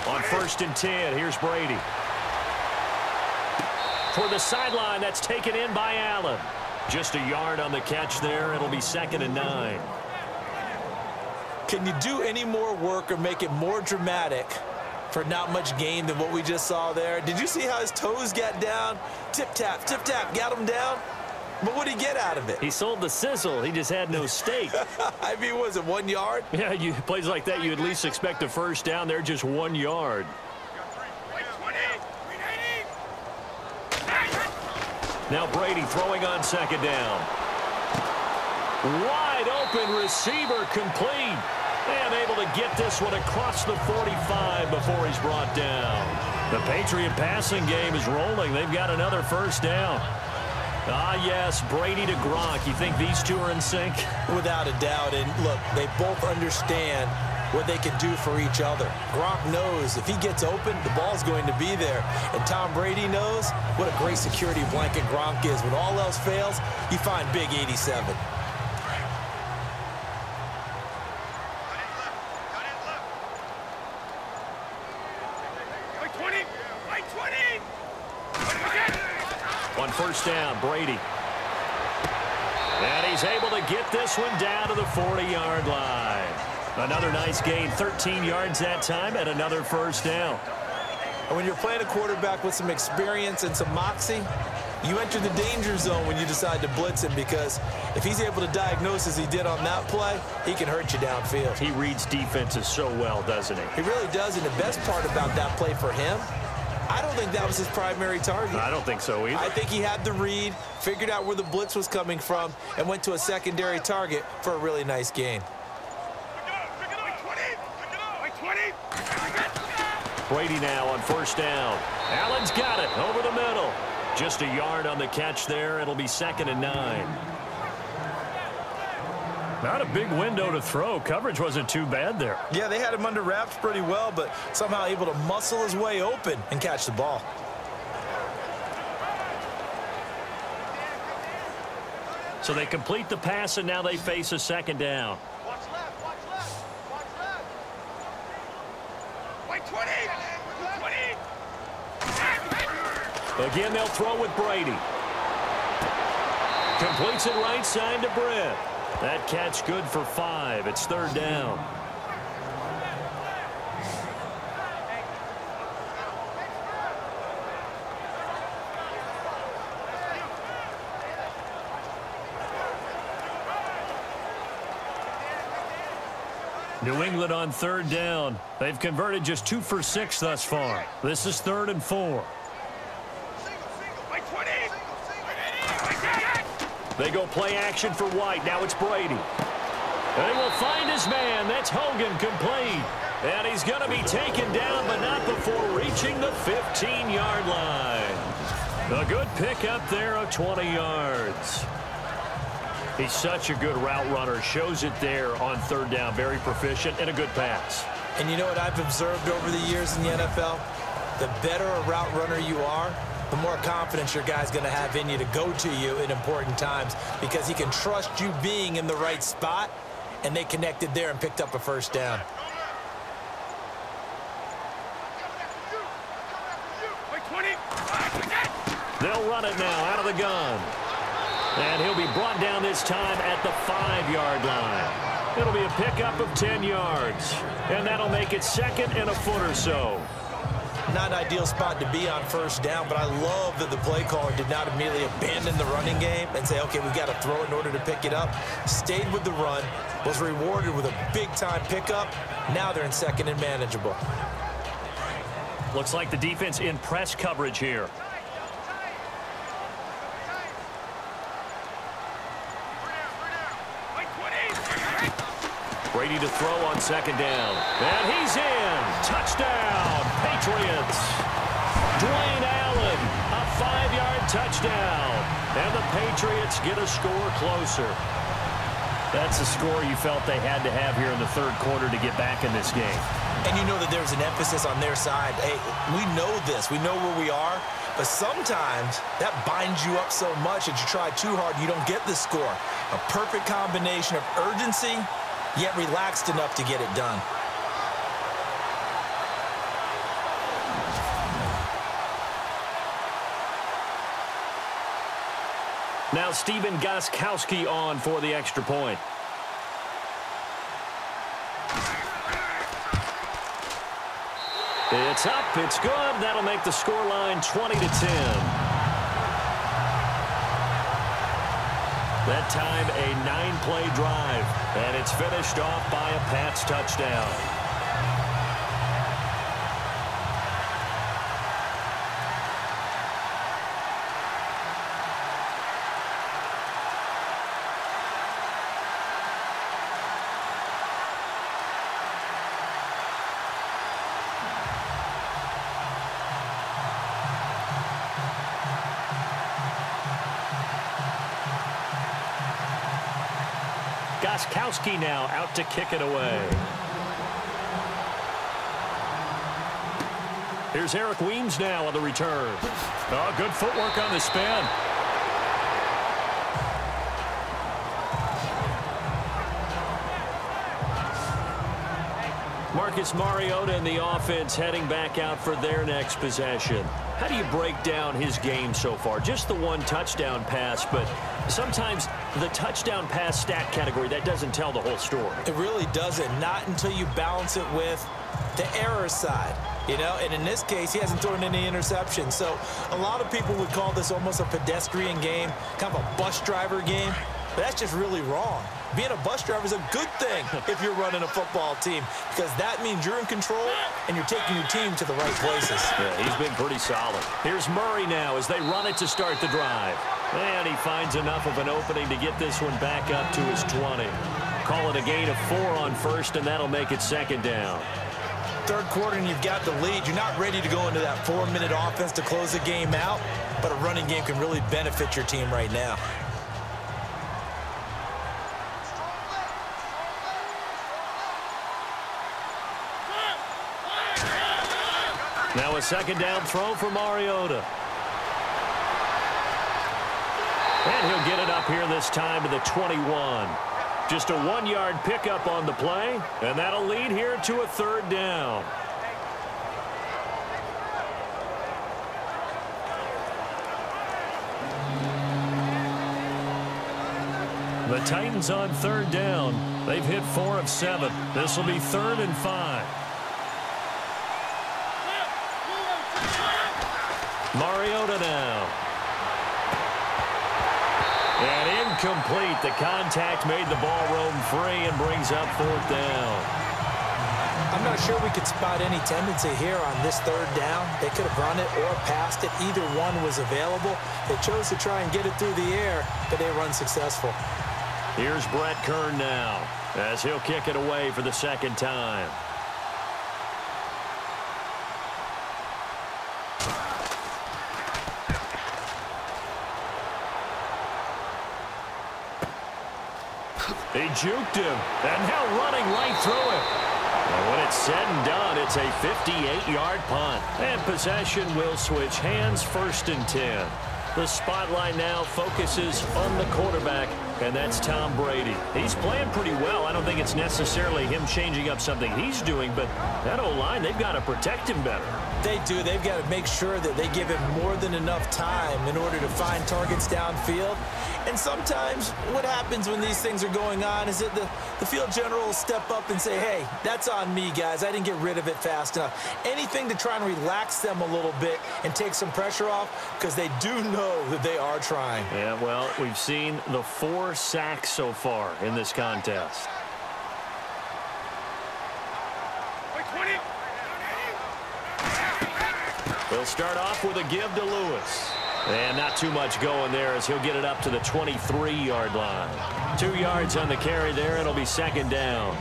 On 1st and 10, here's Brady. For the sideline, that's taken in by Allen. Just a yard on the catch there. It'll be 2nd and 9. Can you do any more work or make it more dramatic for not much gain than what we just saw there? Did you see how his toes got down? Tip-tap, got him down. But what did he get out of it? He sold the sizzle. He just had no steak. I mean, was it 1 yard? Yeah, plays like that, you at least expect a first down. They're just 1 yard. Now Brady throwing on 2nd down. Wide open receiver complete. And able to get this one across the 45 before he's brought down. The Patriot passing game is rolling. They've got another first down. Ah, yes, Brady to Gronk. You think these two are in sync? Without a doubt. And look, they both understand what they can do for each other. Gronk knows if he gets open, the ball's going to be there. And Tom Brady knows what a great security blanket Gronk is. When all else fails, you find Big 87. On 1st down, Brady. And he's able to get this one down to the 40-yard line. Another nice gain, 13 yards that time, and another first down. And when you're playing a quarterback with some experience and some moxie, you enter the danger zone when you decide to blitz him, because if he's able to diagnose as he did on that play, he can hurt you downfield. He reads defenses so well, doesn't he? He really does, and the best part about that play for him, I don't think that was his primary target. I don't think so either. I think he had the read, figured out where the blitz was coming from, and went to a secondary target for a really nice gain. Brady now on 1st down. Allen's got it over the middle. Just a yard on the catch there. It'll be 2nd and 9. Not a big window to throw. Coverage wasn't too bad there. Yeah, they had him under wraps pretty well, but somehow able to muscle his way open and catch the ball. So they complete the pass, and now they face a 2nd down. Watch left, watch left, watch left. Wait, 20, 20. Again, they'll throw with Brady. Completes it right side to Britt. That catch good for 5. It's 3rd down. New England on 3rd down. They've converted just 2 for 6 thus far. This is 3rd and 4. They go play action for White. Now it's Brady. They will find his man. That's Hogan complete. And he's going to be taken down, but not before reaching the 15-yard line. A good pick up there of 20 yards. He's such a good route runner. Shows it there on third down. Very proficient and a good pass. And you know what I've observed over the years in the NFL? The better a route runner you are, the more confidence your guy's going to have in you to go to you in important times because he can trust you being in the right spot, and they connected there and picked up a first down. They'll run it now out of the gun. And he'll be brought down this time at the 5-yard line. It'll be a pickup of 10 yards. And that'll make it second and a foot or so. Not an ideal spot to be on first down, but I love that the play caller did not immediately abandon the running game and say, okay, we've got to throw it in order to pick it up. Stayed with the run, was rewarded with a big-time pickup. Now they're in second and manageable. Looks like the defense in press coverage here. Ready to throw on second down. And he's in. Touchdown, Patriots. Dwayne Allen, a 5-yard touchdown. And the Patriots get a score closer. That's a score you felt they had to have here in the third quarter to get back in this game. And you know that there's an emphasis on their side. Hey, we know this. We know where we are. But sometimes that binds you up so much that you try too hard, you don't get the score. A perfect combination of urgency, yet relaxed enough to get it done. Now Stephen Gostkowski on for the extra point. It's up, it's good. That'll make the scoreline 20-10. That time a 9-play drive, and it's finished off by a Pats touchdown. Gostkowski now out to kick it away. Here's Eric Weems now on the return. Oh, good footwork on the spin. Marcus Mariota and the offense heading back out for their next possession. How do you break down his game so far? Just the one touchdown pass, but sometimes the touchdown pass stat category, that doesn't tell the whole story. It really doesn't. Not until you balance it with the error side. You know, and in this case, he hasn't thrown any interceptions. So a lot of people would call this almost a pedestrian game, kind of a bus driver game. But that's just really wrong. Being a bus driver is a good thing if you're running a football team, because that means you're in control and you're taking your team to the right places. Yeah, he's been pretty solid. Here's Murray now as they run it to start the drive. And he finds enough of an opening to get this one back up to his 20. Call it a gain of 4 on first, and that'll make it second down. Third quarter and you've got the lead. You're not ready to go into that 4-minute offense to close the game out, but a running game can really benefit your team right now. Now a second down throw for Mariota. And he'll get it up here this time to the 21. Just a 1-yard pickup on the play, and that'll lead here to a third down. The Titans on third down. They've hit 4 of 7. This will be 3rd and 5. Mariota now. And incomplete. The contact made the ball roam free and brings up 4th down. I'm not sure we could spot any tendency here on this third down. They could have run it or passed it. Either one was available. They chose to try and get it through the air, but they were unsuccessful. Here's Brett Kern now as he'll kick it away for the second time. He juked him, and now running right through it. And when it's said and done, it's a 58-yard punt. And possession will switch hands, 1st and 10. The spotlight now focuses on the quarterback, and that's Tom Brady. He's playing pretty well. I don't think it's necessarily him changing up something he's doing, but that O-line, they've got to protect him better. They do. They've got to make sure that they give him more than enough time in order to find targets downfield. And sometimes what happens when these things are going on is that the field general will step up and say, hey, that's on me, guys. I didn't get rid of it fast enough. Anything to try and relax them a little bit and take some pressure off, because they do know that they are trying. Yeah, well, we've seen the 4 sacks so far in this contest. They'll start off with a give to Lewis. And not too much going there as he'll get it up to the 23-yard line. 2 yards on the carry there. It'll be 2nd down.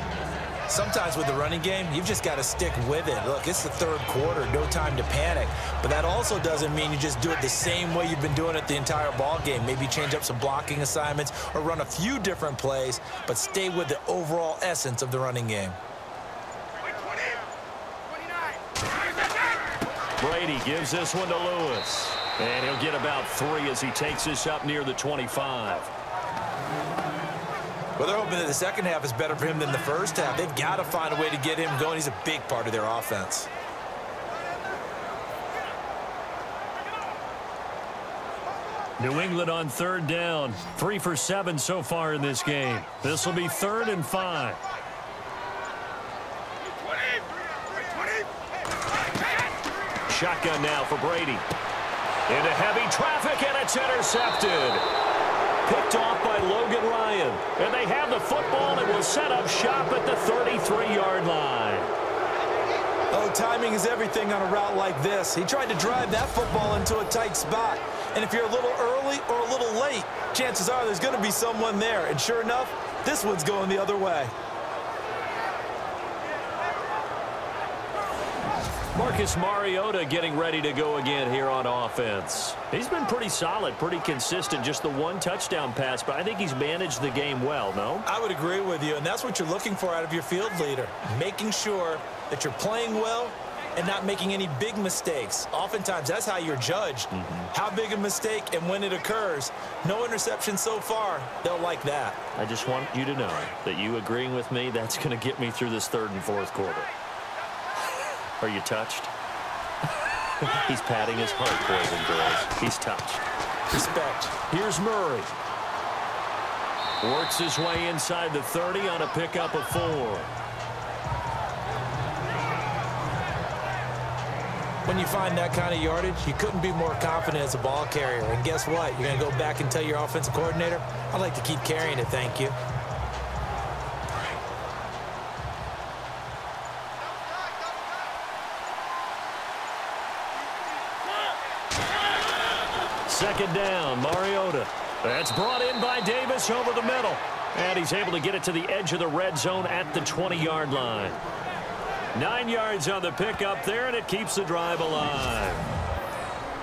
Sometimes with the running game, you've just got to stick with it. Look, it's the 3rd quarter, no time to panic. But that also doesn't mean you just do it the same way you've been doing it the entire ball game. Maybe change up some blocking assignments or run a few different plays, but stay with the overall essence of the running game. Brady gives this one to Lewis. And he'll get about 3 as he takes this up near the 25. Well, they're hoping that the second half is better for him than the first half. They've got to find a way to get him going. He's a big part of their offense. New England on 3rd down. 3 for 7 so far in this game. This will be 3rd and 5. Shotgun now for Brady. Into heavy traffic, and it's intercepted. Picked off by Logan Ryan. And they have the football and will set up shop at the 33-yard line. Oh, timing is everything on a route like this. He tried to drive that football into a tight spot. And if you're a little early or a little late, chances are there's going to be someone there. And sure enough, this one's going the other way. Marcus Mariota getting ready to go again here on offense. He's been pretty solid, pretty consistent, just the 1 touchdown pass, but I think he's managed the game well, no? I would agree with you, and that's what you're looking for out of your field leader, making sure that you're playing well and not making any big mistakes. Oftentimes, that's how you're judged. How big a mistake and when it occurs. No interception so far. They'll like that. I just want you to know that you agreeing with me, that's going to get me through this 3rd and 4th quarter. Are you touched? He's patting his heart, boys and girls. He's touched. Respect. Here's Murray. Works his way inside the 30 on a pickup of 4. When you find that kind of yardage, you couldn't be more confident as a ball carrier. And guess what? You're going to go back and tell your offensive coordinator, I'd like to keep carrying it, thank you. Second down, Mariota. That's brought in by Davis over the middle. And he's able to get it to the edge of the red zone at the 20-yard line. 9 yards on the pickup there, and it keeps the drive alive.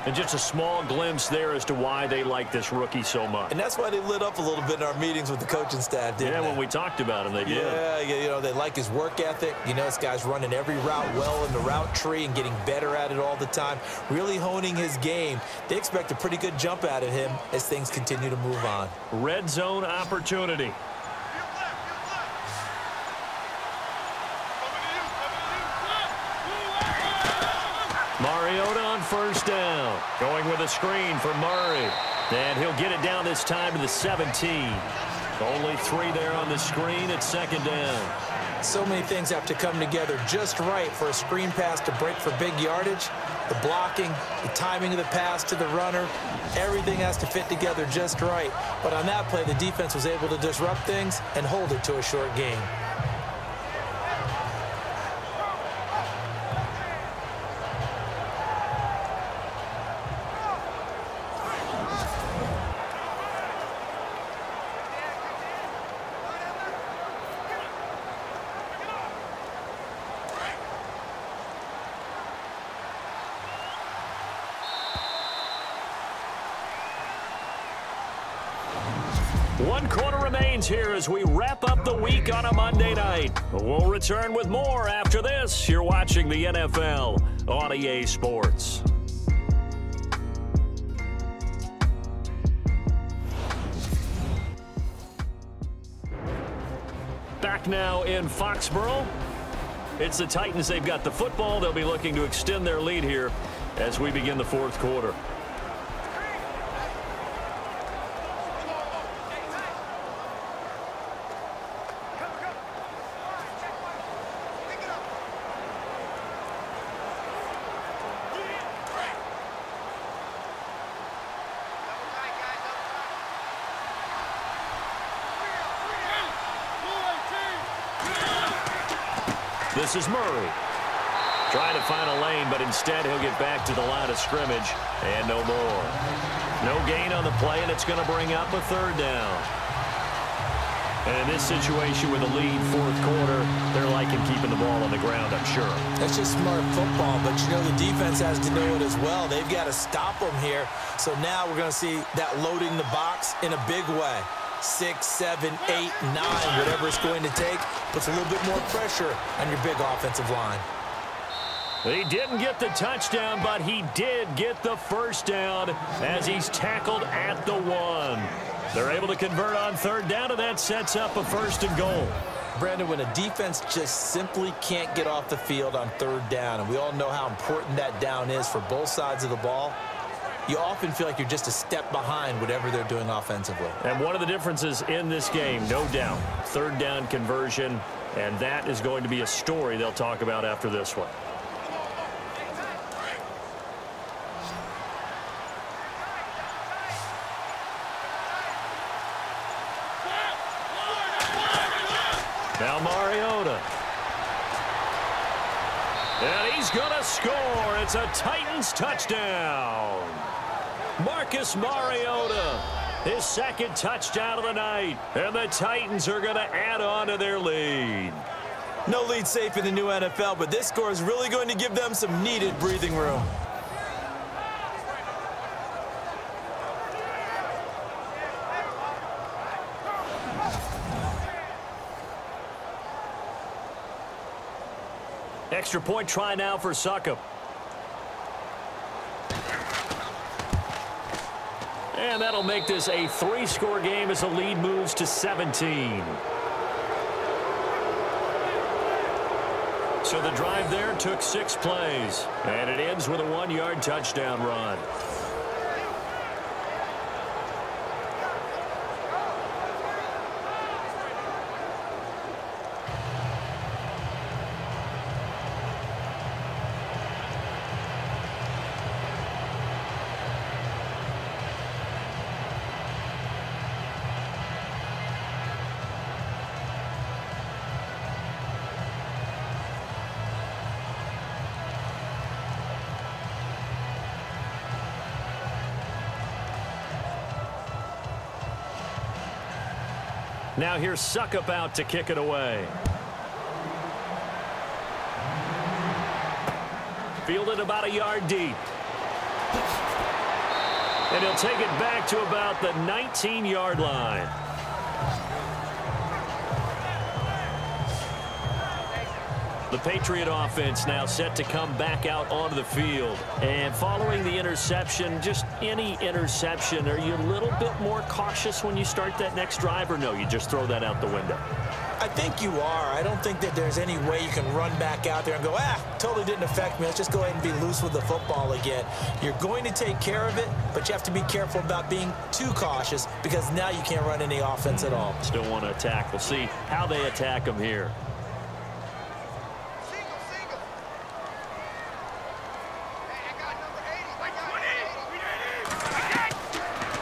And just a small glimpse there as to why they like this rookie so much. And that's why they lit up a little bit in our meetings with the coaching staff, didn't they? Yeah, when we talked about him, they did. Yeah, you know, they like his work ethic. You know, this guy's running every route well in the route tree and getting better at it all the time, really honing his game. They expect a pretty good jump out of him as things continue to move on. Red zone opportunity. Mariota on 1st down. Going with a screen for Murray. And he'll get it down this time to the 17. Only 3 there on the screen at 2nd down. So many things have to come together just right for a screen pass to break for big yardage. The blocking, the timing of the pass to the runner, everything has to fit together just right. But on that play, the defense was able to disrupt things and hold it to a short gain. 1 quarter remains here as we wrap up the week on a Monday night. We'll return with more after this. You're watching the NFL on EA Sports. Back now in Foxborough. It's the Titans. They've got the football. They'll be looking to extend their lead here as we begin the 4th quarter. This is Murray. Trying to find a lane, but instead he'll get back to the line of scrimmage and no more. No gain on the play, and it's going to bring up a 3rd down. And in this situation with a lead 4th quarter, they're liking keeping the ball on the ground, I'm sure. That's just smart football, but you know the defense has to know it as well. They've got to stop them here. So now we're going to see that loading the box in a big way. 6, 7, 8, 9, whatever it's going to take, puts a little bit more pressure on your big offensive line. He didn't get the touchdown, but he did get the 1st down as he's tackled at the 1. They're able to convert on 3rd down, and that sets up a 1st and goal. Brandon, when a defense just simply can't get off the field on 3rd down, and we all know how important that down is for both sides of the ball, you often feel like you're just a step behind whatever they're doing offensively. And one of the differences in this game, no doubt, 3rd down conversion, and that is going to be a story they'll talk about after this one. Now Mariota. And he's going to score. It's a Titans touchdown. Marcus Mariota, his 2nd touchdown of the night. And the Titans are going to add on to their lead. No lead safe in the new NFL, but this score is really going to give them some needed breathing room. Extra point try now for Succop. And that'll make this a 3-score game as the lead moves to 17. So the drive there took 6 plays. And it ends with a 1-yard touchdown run. Now here's Succop out to kick it away. Fielded about a yard deep. And he'll take it back to about the 19-yard line. The Patriot offense now set to come back out onto the field. And following the interception, just any interception, are you a little bit more cautious when you start that next drive, or no, you just throw that out the window? I think you are. I don't think that there's any way you can run back out there and go, totally didn't affect me. Let's just go ahead and be loose with the football again. You're going to take care of it, but you have to be careful about being too cautious because now you can't run any offense at all. Still want to attack. We'll see how they attack them here.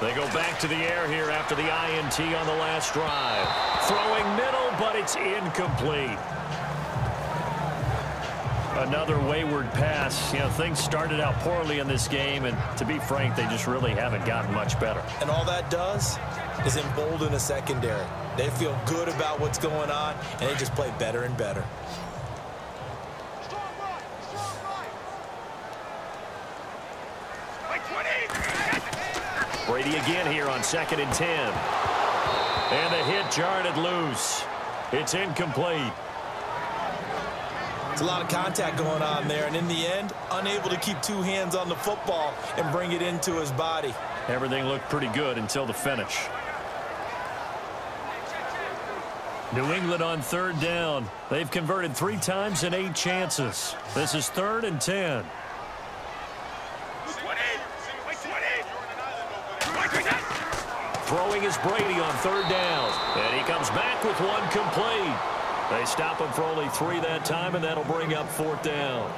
They go back to the air here after the INT on the last drive. Throwing middle, but it's incomplete. Another wayward pass. You know, things started out poorly in this game, and to be frank, they just really haven't gotten much better. And all that does is embolden a secondary. They feel good about what's going on, and they just play better and better. Brady again here on 2nd and 10. And the hit jarred it loose. It's incomplete. It's a lot of contact going on there, and in the end, unable to keep two hands on the football and bring it into his body. Everything looked pretty good until the finish. New England on third down. They've converted 3 times in 8 chances. This is 3rd and 10. Throwing is Brady on third down. And he comes back with one complete. They stop him for only 3 that time, and that'll bring up 4th down.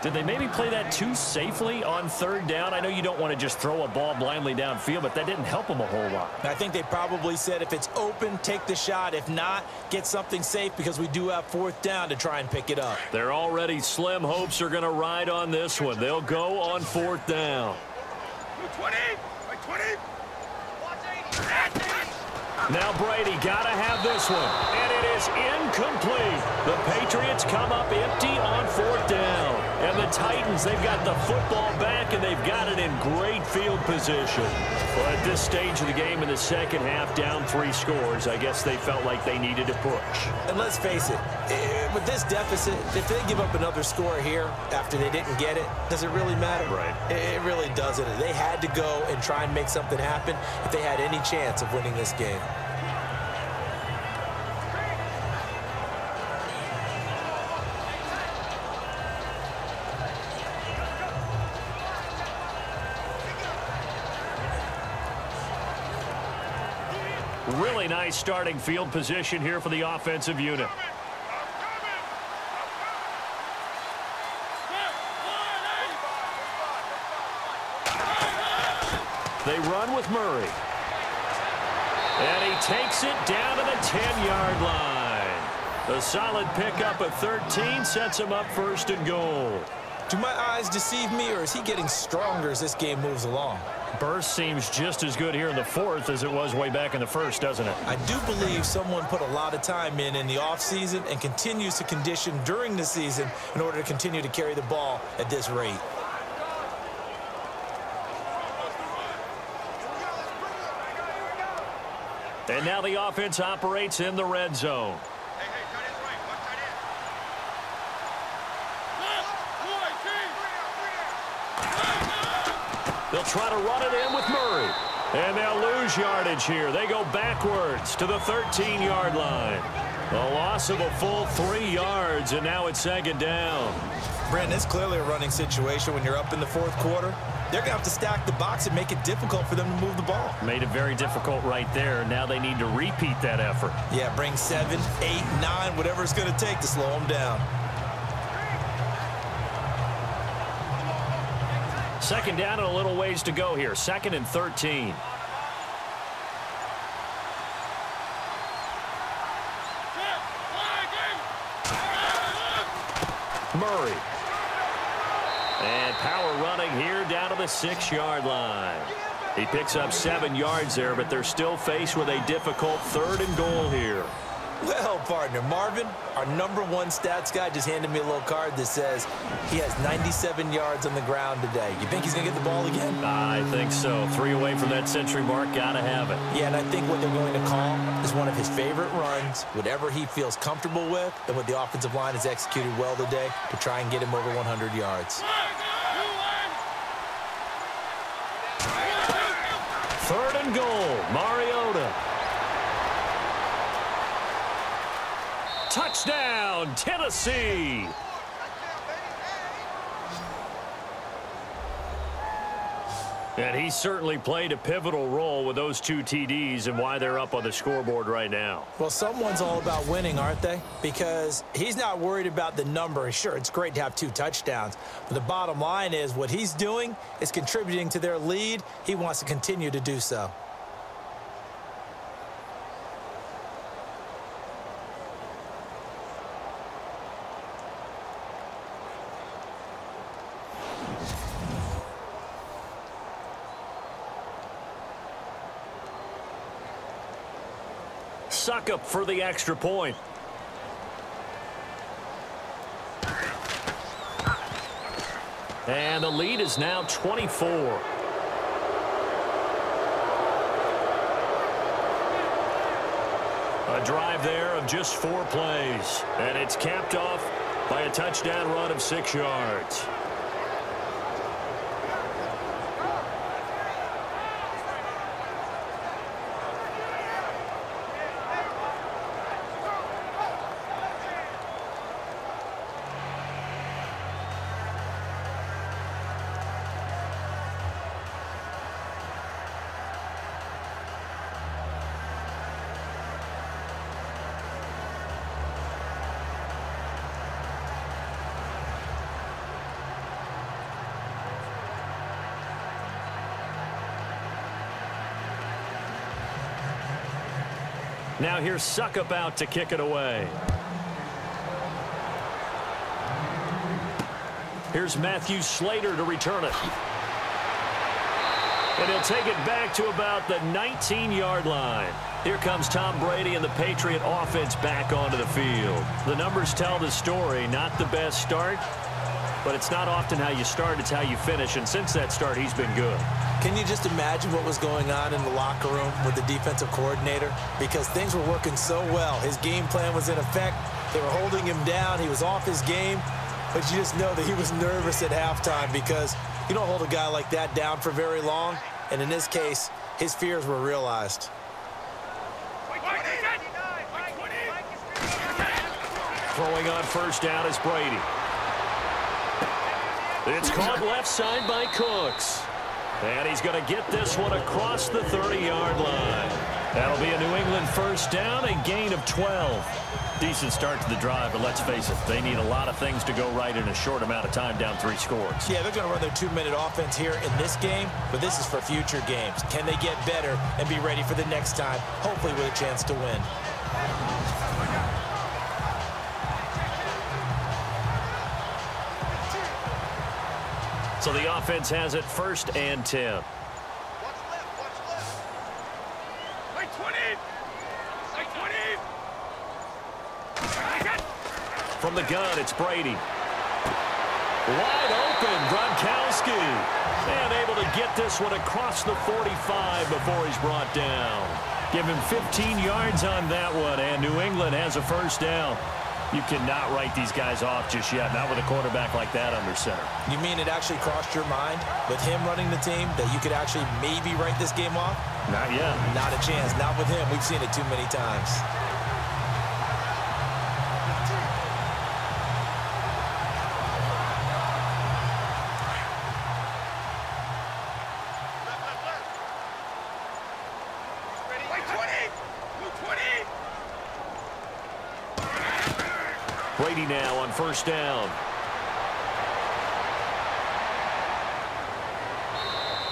Did they maybe play that too safely on third down? I know you don't want to just throw a ball blindly downfield, but that didn't help them a whole lot. I think they probably said if it's open, take the shot. If not, get something safe because we do have 4th down to try and pick it up. Their already slim hopes are going to ride on this one. They'll go on 4th down. 20! 20! Now Brady got to have this one, and it is incomplete. The Patriots come up empty on 4th down. And the Titans, they've got the football back, and they've got it in great field position. Well, at this stage of the game in the second half, down 3 scores, I guess they felt like they needed to push. And let's face it, with this deficit, if they give up another score here after they didn't get it, does it really matter? Right. It really doesn't. They had to go and try and make something happen if they had any chance of winning this game. Really nice starting field position here for the offensive unit. They run with Murray. And he takes it down to the 10-yard line. A solid pickup at 13 sets him up 1st and goal. Do my eyes deceive me, or is he getting stronger as this game moves along? Burst seems just as good here in the 4th as it was way back in the 1st, doesn't it? I do believe someone put a lot of time in the offseason and continues to condition during the season in order to continue to carry the ball at this rate. And now the offense operates in the red zone. They'll try to run it in with Murray. And they'll lose yardage here. They go backwards to the 13-yard line. A loss of a full 3 yards, and now it's 2nd down. Brandon, it's clearly a running situation when you're up in the 4th quarter. They're going to have to stack the box and make it difficult for them to move the ball. Made it very difficult right there. Now they need to repeat that effort. Yeah, bring 7, 8, 9, whatever it's going to take to slow them down. 2nd down and a little ways to go here. 2nd and 13. Murray. And power running here down to the 6-yard line. He picks up 7 yards there, but they're still faced with a difficult 3rd and goal here. Well, partner, Marvin, our #1 stats guy, just handed me a little card that says he has 97 yards on the ground today. You think he's going to get the ball again? I think so. 3 away from that century mark. Got to have it. Yeah, and I think what they're going to call is one of his favorite runs, whatever he feels comfortable with, and what the offensive line has executed well today to try and get him over 100 yards. 3rd and goal. Mariota. Touchdown, Tennessee. And he certainly played a pivotal role with those 2 TDs and why they're up on the scoreboard right now. Well, someone's all about winning, aren't they? Because he's not worried about the number. Sure, it's great to have 2 touchdowns. But the bottom line is what he's doing is contributing to their lead. He wants to continue to do so. Suck up for the extra point. And the lead is now 24. 2 A drive there of just 4 plays. And it's capped off by a touchdown run of 6 yards. Now here's Suckup out to kick it away. Here's Matthew Slater to return it. And he'll take it back to about the 19-yard line. Here comes Tom Brady and the Patriot offense back onto the field. The numbers tell the story. Not the best start, but it's not often how you start, it's how you finish. And since that start, he's been good. Can you just imagine what was going on in the locker room with the defensive coordinator? Because things were working so well. His game plan was in effect. They were holding him down. He was off his game. But you just know that he was nervous at halftime because you don't hold a guy like that down for very long. And in this case, his fears were realized. Throwing on first down is Brady. It's caught left side by Cooks. And he's going to get this one across the 30-yard line. That'll be a New England first down, a gain of 12. Decent start to the drive, but let's face it, they need a lot of things to go right in a short amount of time, down 3 scores. Yeah, they're going to run their 2-minute offense here in this game, but this is for future games. Can they get better and be ready for the next time, hopefully with a chance to win? So the offense has it 1st and 10. Watch left. Like 20. Like 20. From the gun, it's Brady. Wide open, Gronkowski. And able to get this one across the 45 before he's brought down. Give him 15 yards on that one, and New England has a first down. You cannot write these guys off just yet, not with a quarterback like that under center. You mean it actually crossed your mind with him running the team that you could actually maybe write this game off? Not yet. Not a chance. Not with him. We've seen it too many times. Brady now on first down.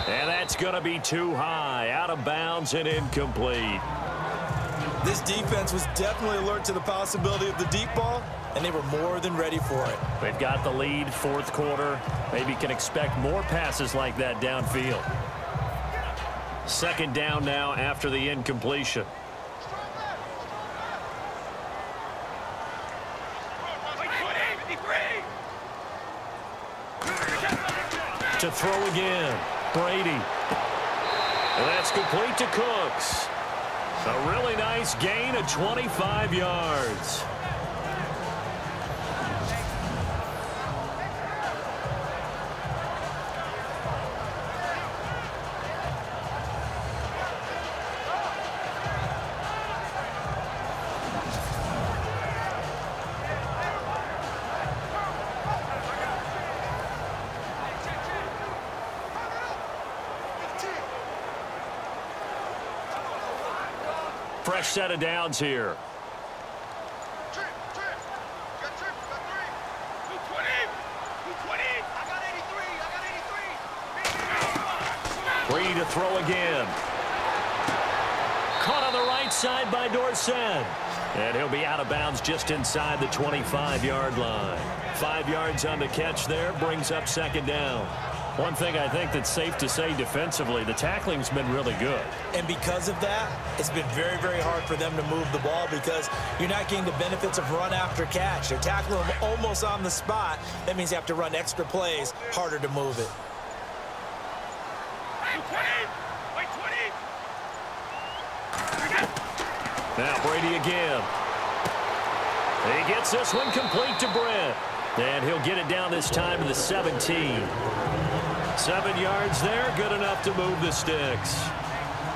And that's going to be too high. Out of bounds and incomplete. This defense was definitely alert to the possibility of the deep ball, and they were more than ready for it. They've got the lead, 4th quarter. Maybe can expect more passes like that downfield. 2nd down now after the incompletion. To throw again, Brady. And that's complete to Cooks. A really nice gain of 25 yards. Fresh set of downs here. Trip. You got 3. 220. 220. I got 83. Free to throw again. Caught on the right side by Dorsett. And he'll be out of bounds just inside the 25-yard line. 5 yards on the catch there, brings up 2nd down. One thing I think that's safe to say defensively, the tackling's been really good. And because of that, it's been very, very hard for them to move the ball because you're not getting the benefits of run after catch. They're tackling them almost on the spot. That means you have to run extra plays, harder to move it. 20. Now Brady again. He gets this one complete to Brent. And he'll get it down this time to the 17. 7 yards there, good enough to move the sticks.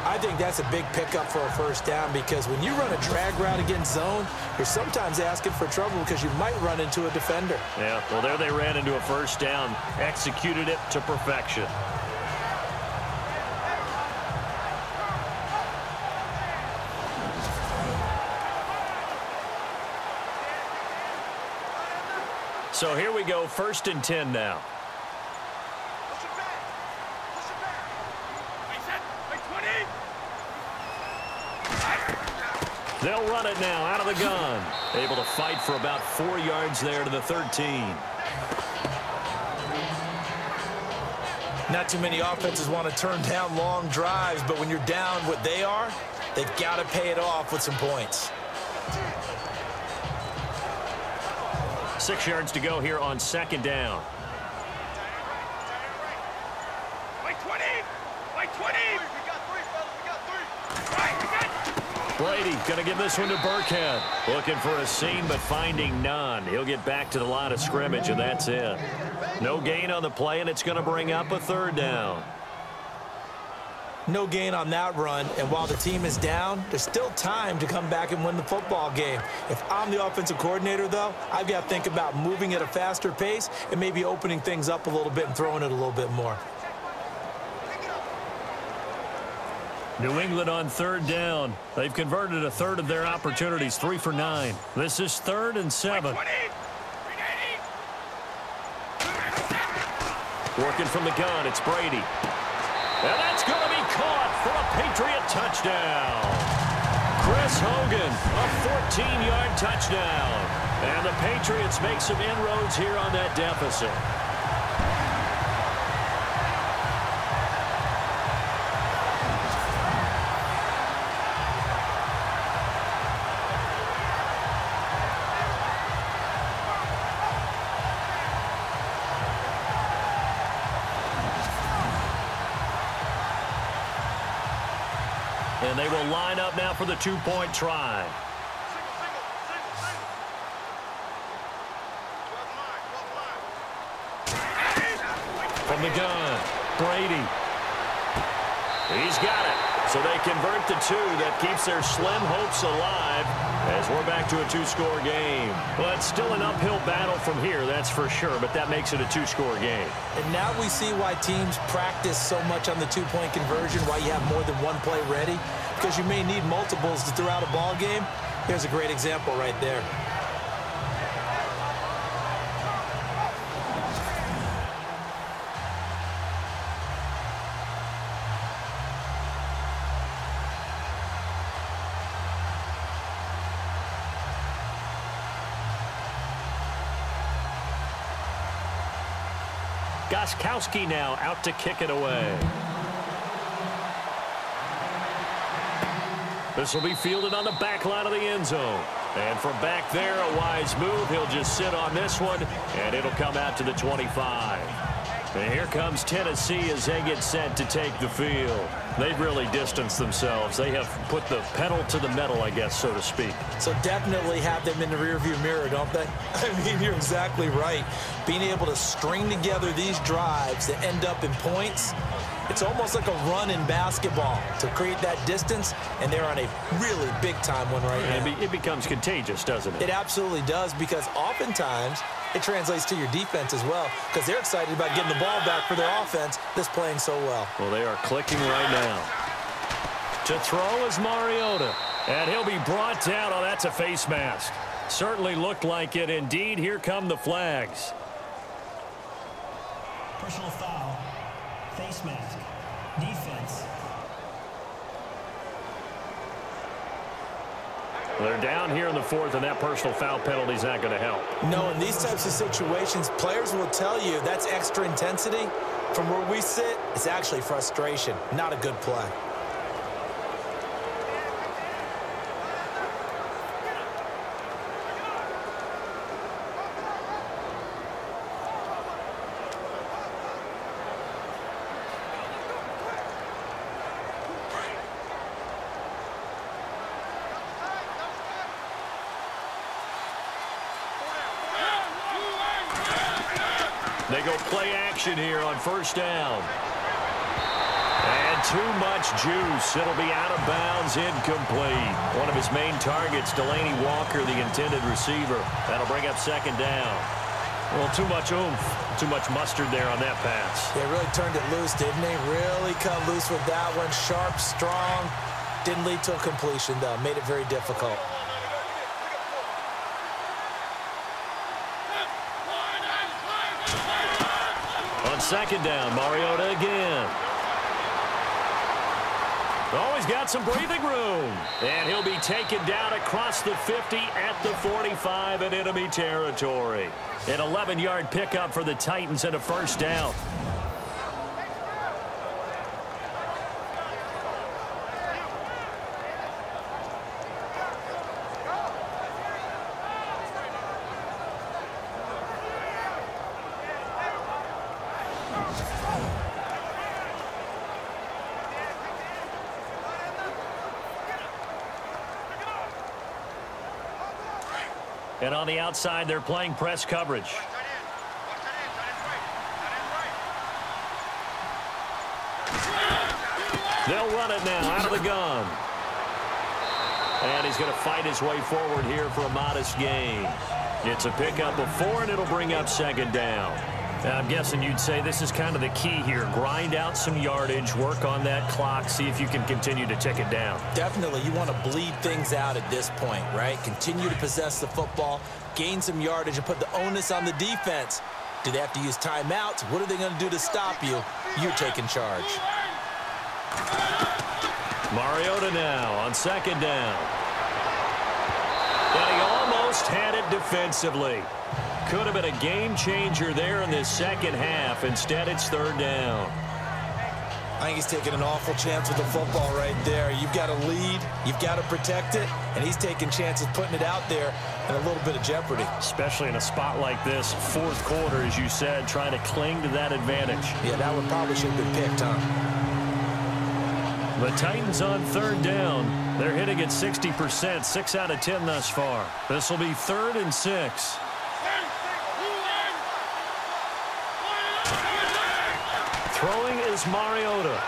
I think that's a big pickup for a first down because when you run a drag route against zone, you're sometimes asking for trouble because you might run into a defender. Yeah, well, there they ran into a first down, executed it to perfection. So here we go, 1st and 10 now. They'll run it now out of the gun. Able to fight for about 4 yards there to the 13. Not too many offenses want to turn down long drives, but when you're down what they are, they've got to pay it off with some points. 6 yards to go here on 2nd down. Brady going to give this one to Burkhead. Looking for a seam, but finding none. He'll get back to the line of scrimmage, and that's it. No gain on the play, and it's going to bring up a 3rd down. No gain on that run, and while the team is down, there's still time to come back and win the football game. If I'm the offensive coordinator, though, I've got to think about moving at a faster pace and maybe opening things up a little bit and throwing it a little bit more. New England on 3rd down. They've converted 1/3 of their opportunities, 3 for 9. This is 3rd and 7. Working from the gun, it's Brady. And that's going to be caught for a Patriot touchdown. Chris Hogan, a 14-yard touchdown. And the Patriots make some inroads here on that deficit. And they will line up now for the 2-point try. From the gun, Brady. He's got it. So they convert the 2. That keeps their slim hopes alive as we're back to a 2-score game. Well, it's still an uphill battle from here, that's for sure, but that makes it a 2-score game. And now we see why teams practice so much on the 2-point conversion, why you have more than one play ready, because you may need multiples to throw out a ball game. Here's a great example right there. Gostkowski now out to kick it away. This will be fielded on the back line of the end zone. And from back there, a wise move. He'll just sit on this one, and it'll come out to the 25. And here comes Tennessee as they get set to take the field. They've really distanced themselves. They have put the pedal to the metal, I guess, so to speak. So definitely have them in the rearview mirror, don't they? I mean, you're exactly right. Being able to string together these drives that end up in points, it's almost like a run in basketball to create that distance, and they're on a really big-time one right now. It becomes contagious, doesn't it? It absolutely does, because oftentimes it translates to your defense as well, because they're excited about getting the ball back for their offense that's playing so well. Well, they are clicking right now. To throw is Mariota, and he'll be brought down. Oh, that's a face mask. Certainly looked like it. Indeed, here come the flags. Personal foul. Face mask. Defense. They're down here in the 4th, and that personal foul penalty is not going to help. No, in these types of situations, players will tell you that's extra intensity. From where we sit, it's actually frustration, not a good play. They go play action here on first down. And too much juice. It'll be out of bounds, incomplete. One of his main targets, Delaney Walker, the intended receiver. That'll bring up second down. Well, too much oomph, too much mustard there on that pass. They really turned it loose, didn't they? Really cut loose with that one. Sharp, strong. Didn't lead to a completion, though. Made it very difficult. On second down, Mariota again. Oh, he's got some breathing room. And he'll be taken down across the 50 at the 45 in enemy territory. An 11-yard pickup for the Titans and a first down. And on the outside, they're playing press coverage. They'll run it now out of the gun. And he's going to fight his way forward here for a modest gain. It's a pickup of 4, and it'll bring up second down. Now, I'm guessing you'd say this is kind of the key here. Grind out some yardage, work on that clock, see if you can continue to tick it down. Definitely. You want to bleed things out at this point, right? Continue to possess the football, gain some yardage, and put the onus on the defense. Do they have to use timeouts? What are they going to do to stop you? You're taking charge. Mariota now on second down. And he almost had it defensively. Could have been a game changer there in this second half. Instead, it's third down. I think he's taking an awful chance with the football right there. You've got to lead. You've got to protect it. And he's taking chances putting it out there in a little bit of jeopardy. Especially in a spot like this, fourth quarter, as you said, trying to cling to that advantage. Yeah, that one probably should have been picked, huh? The Titans on third down. They're hitting at 60%, 6 out of 10 thus far. This will be 3rd and 6. Throwing is Mariota.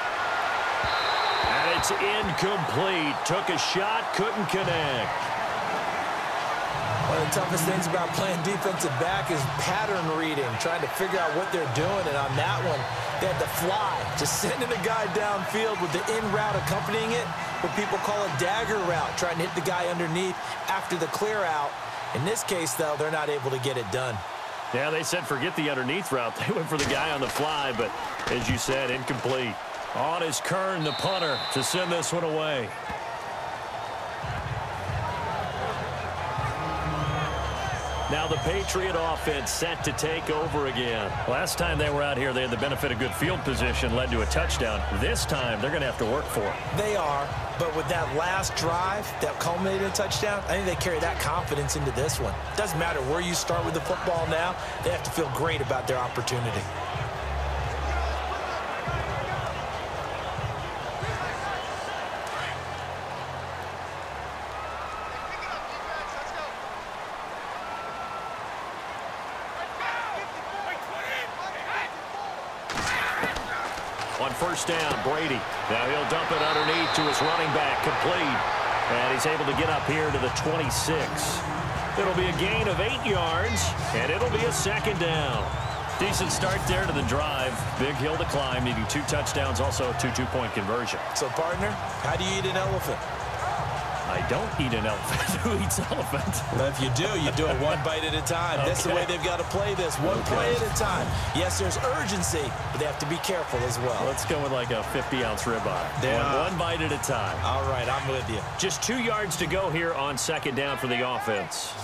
And it's incomplete. Took a shot, couldn't connect. One of the toughest things about playing defensive back is pattern reading, trying to figure out what they're doing. And on that one, they had to fly, just sending a guy downfield with the in route accompanying it, what people call a dagger route, trying to hit the guy underneath after the clear out. In this case, though, they're not able to get it done. Yeah, they said forget the underneath route. They went for the guy on the fly, but as you said, incomplete. On is Kern, the punter, to send this one away. Now the Patriot offense set to take over again. Last time they were out here, they had the benefit of good field position, led to a touchdown. This time, they're going to have to work for it. They are, but with that last drive that culminated in a touchdown, I think they carry that confidence into this one. Doesn't matter where you start with the football now, they have to feel great about their opportunity. On first down, Brady. Now he'll dump it underneath to his running back, complete. And he's able to get up here to the 26. It'll be a gain of 8 yards, and it'll be a second down. Decent start there to the drive. Big hill to climb, needing 2 touchdowns, also a 2 two-point conversion. So, partner, how do you eat an elephant? I don't eat an elephant. Who eats elephant? Well, if you do it one bite at a time. Okay. That's the way they've got to play this, one play at a time. Yes, there's urgency, but they have to be careful as well. Let's go with like a 50-ounce ribeye. One bite at a time. All right, I'm with you. Just 2 yards to go here on second down for the offense.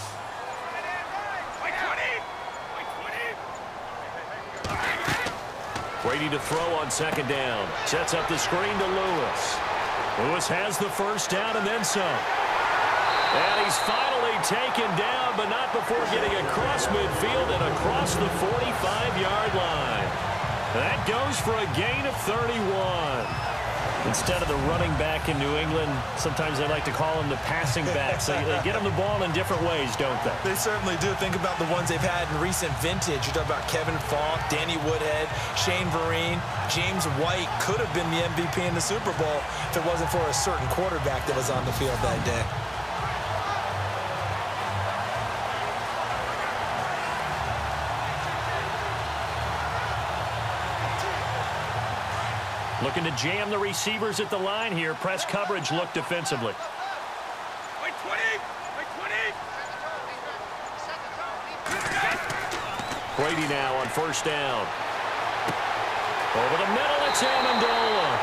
Brady to throw on second down. Sets up the screen to Lewis. Lewis has the first down and then some. And he's finally taken down, but not before getting across midfield and across the 45-yard line. That goes for a gain of 31. Instead of the running back in New England, sometimes they like to call them the passing backs. They get them the ball in different ways, don't they? They certainly do. Think about the ones they've had in recent vintage. You talk about Kevin Falk, Danny Woodhead, Shane Vereen, James White could have been the MVP in the Super Bowl if it wasn't for a certain quarterback that was on the field that day. Looking to jam the receivers at the line here. Press coverage look defensively. Wait 20! Wait 20! Brady now on first down. Over the middle, it's Amendola.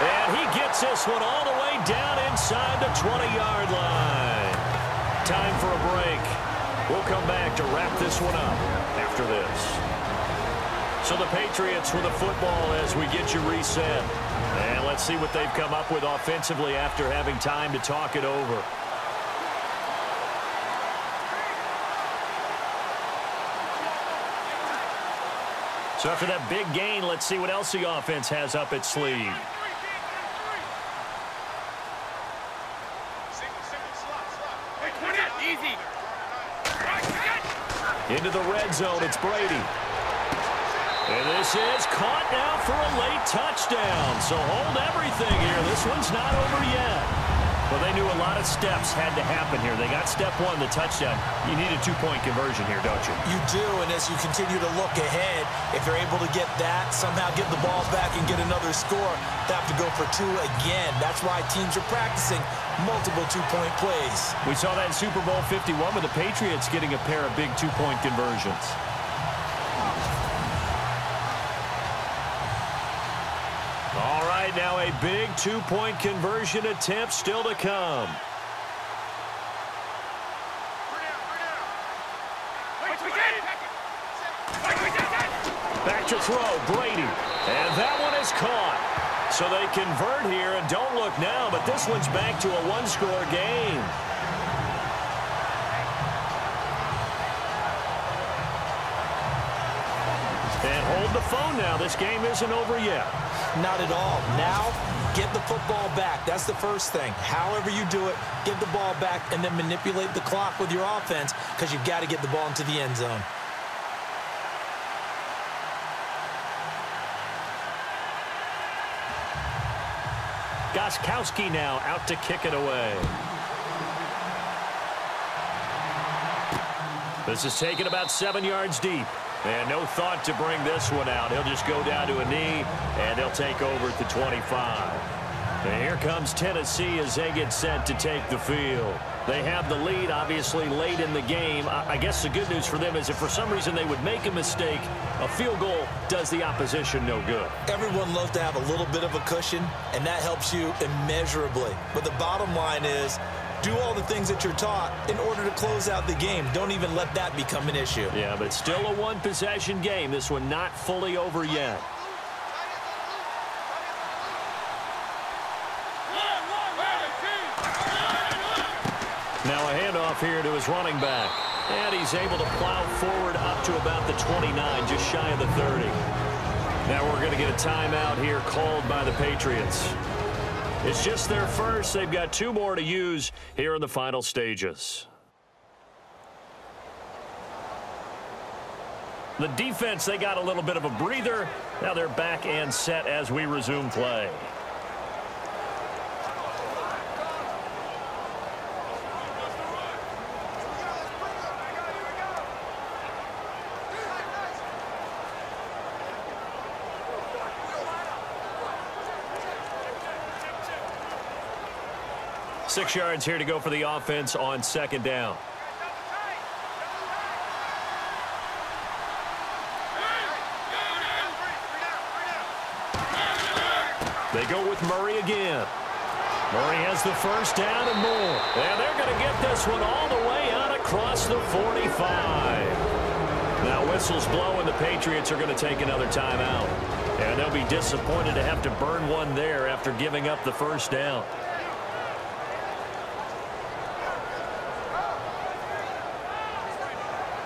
And he gets this one all the way down inside the 20-yard line. Time for a break. We'll come back to wrap this one up after this. So the Patriots with the football as we get you reset. And let's see what they've come up with offensively after having time to talk it over. So after that big gain, let's see what else the offense has up its sleeve. Easy. Into the red zone, it's Brady. And this is caught now for a late touchdown. So hold everything here. This one's not over yet. Well, they knew a lot of steps had to happen here. They got step one, the touchdown. You need a two-point conversion here, don't you? You do, and as you continue to look ahead, if they're able to get that, somehow get the ball back and get another score, they have to go for two again. That's why teams are practicing multiple two-point plays. We saw that in Super Bowl 51 with the Patriots getting a pair of big two-point conversions. All right, now a big two-point conversion attempt still to come. Back to throw, Brady. And that one is caught. So they convert here, and don't look now, but this one's back to a one-score game. And hold the phone now. This game isn't over yet. Not at all. Now, get the football back. That's the first thing. However you do it, get the ball back and then manipulate the clock with your offense because you've got to get the ball into the end zone. Gostkowski now out to kick it away. This is taken about 7 yards deep. And no thought to bring this one out. He'll just go down to a knee, and they'll take over at the 25. And here comes Tennessee as they get set to take the field. They have the lead, obviously, late in the game. I guess the good news for them is if for some reason they would make a mistake, a field goal does the opposition no good. Everyone loves to have a little bit of a cushion, and that helps you immeasurably. But the bottom line is, do all the things that you're taught in order to close out the game. Don't even let that become an issue. Yeah, but still a one-possession game. This one not fully over yet. Now a handoff here to his running back. And he's able to plow forward up to about the 29, just shy of the 30. Now we're going to get a timeout here called by the Patriots. It's just their first. They've got two more to use here in the final stages. The defense, they got a little bit of a breather. Now they're back and set as we resume play. Six yards here to go for the offense on second down. They go with Murray again. Murray has the first down and more. And they're going to get this one all the way out across the 45. Now whistles blow and the Patriots are going to take another timeout. And they'll be disappointed to have to burn one there after giving up the first down.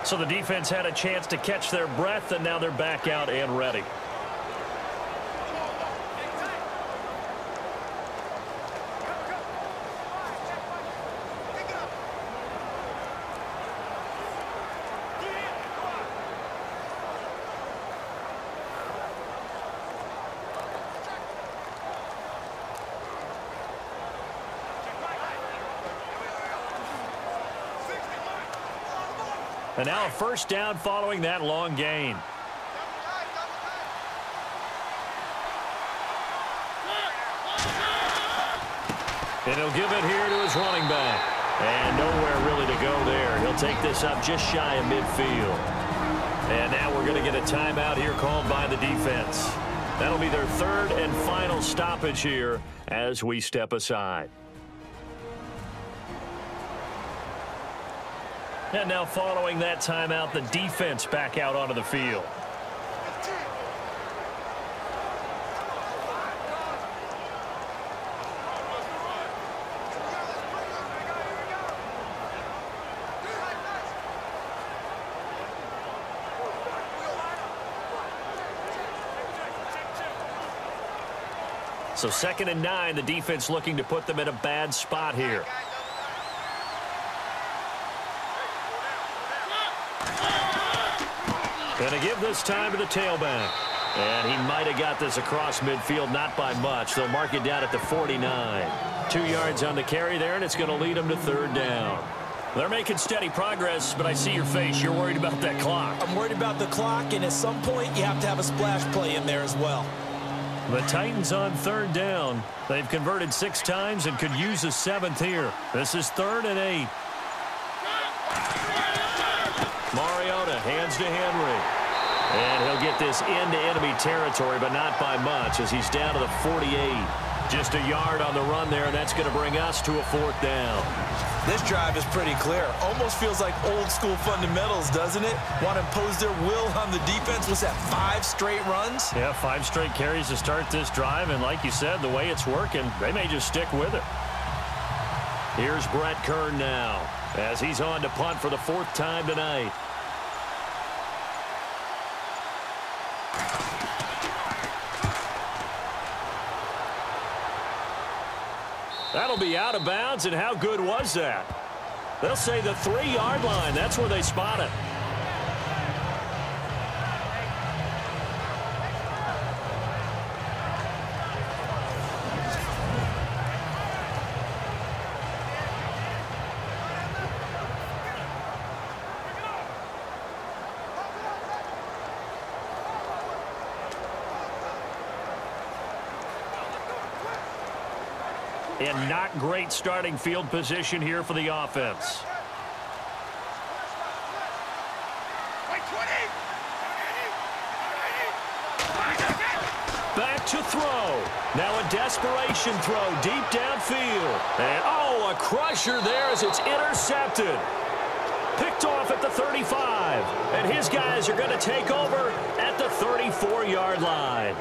So the defense had a chance to catch their breath, and now they're back out and ready. And now a first down following that long gain. And he'll give it here to his running back. And nowhere really to go there. He'll take this up just shy of midfield. And now we're going to get a timeout here called by the defense. That'll be their third and final stoppage here as we step aside. And now following that timeout, the defense back out onto the field. So 2nd and 9, the defense looking to put them in a bad spot here. Going to give this time to the tailback. And he might have got this across midfield, not by much. They'll mark it down at the 49. 2 yards on the carry there, and it's going to lead them to 3rd down. They're making steady progress, but I see your face. You're worried about that clock. I'm worried about the clock, and at some point, you have to have a splash play in there as well. The Titans on 3rd down. They've converted 6 times and could use a 7th here. This is 3rd and 8. Mariota hands to Henry. And he'll get this into enemy territory, but not by much as he's down to the 48. Just a yard on the run there, and that's going to bring us to a 4th down. This drive is pretty clear. Almost feels like old school fundamentals, doesn't it? Want to impose their will on the defense. Was that 5 straight runs? Yeah, 5 straight carries to start this drive, and like you said, the way it's working, they may just stick with it. Here's Brett Kern now as he's on to punt for the 4th time tonight. That'll be out of bounds, and how good was that? They'll say the 3-yard line. That's where they spot it. And not great starting field position here for the offense. Back to throw. Now a desperation throw deep downfield. And oh, a crusher there as it's intercepted. Picked off at the 35. And his guys are going to take over at the 34-yard line.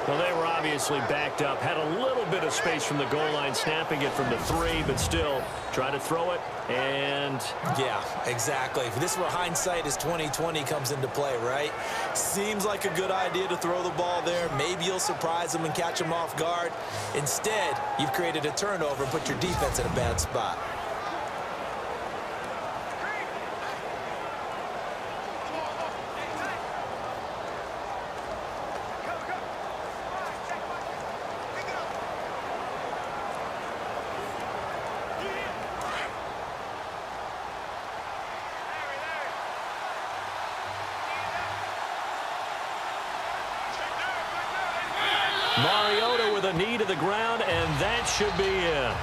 Well, they were obviously backed up, had a little bit of space from the goal line, snapping it from the 3, but still trying to throw it, and... Yeah, exactly. If this were hindsight as 2020 comes into play, right? Seems like a good idea to throw the ball there. Maybe you'll surprise them and catch them off guard. Instead, you've created a turnover and put your defense in a bad spot. Mariota with a knee to the ground, and that should be it.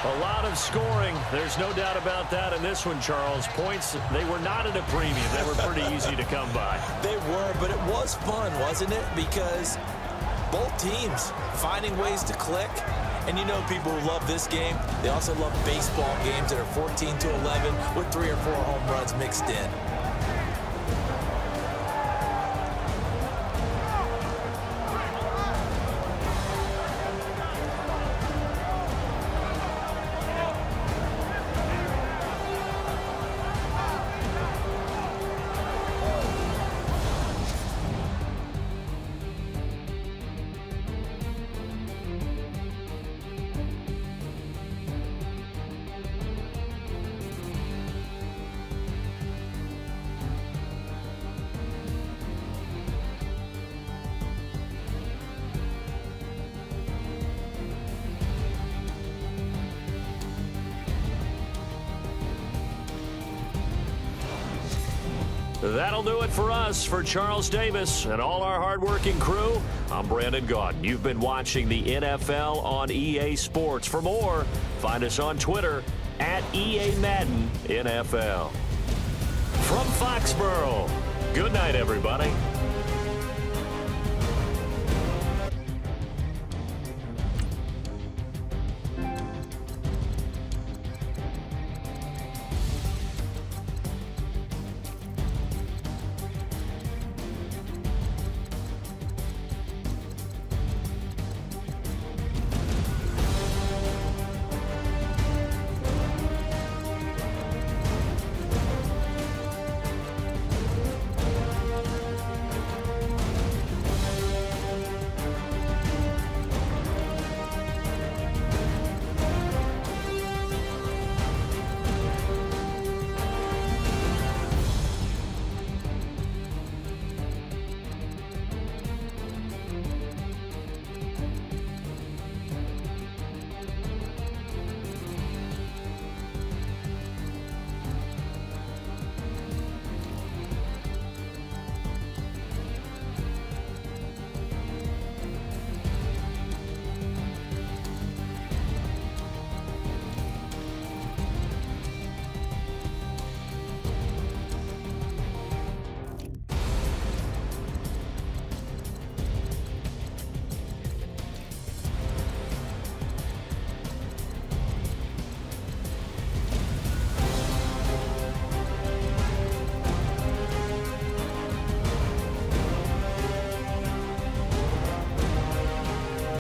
A lot of scoring. There's no doubt about that in this one, Charles. Points, they were not at a premium. They were pretty easy to come by. They were, but it was fun, wasn't it? Because both teams finding ways to click. And you know people who love this game, they also love baseball games that are 14-11 with 3 or 4 home runs mixed in. That'll do it for us. For Charles Davis and all our hardworking crew, I'm Brandon Gaudin. You've been watching the NFL on EA Sports. For more, find us on Twitter at EA Madden NFL. From Foxborough, good night, everybody.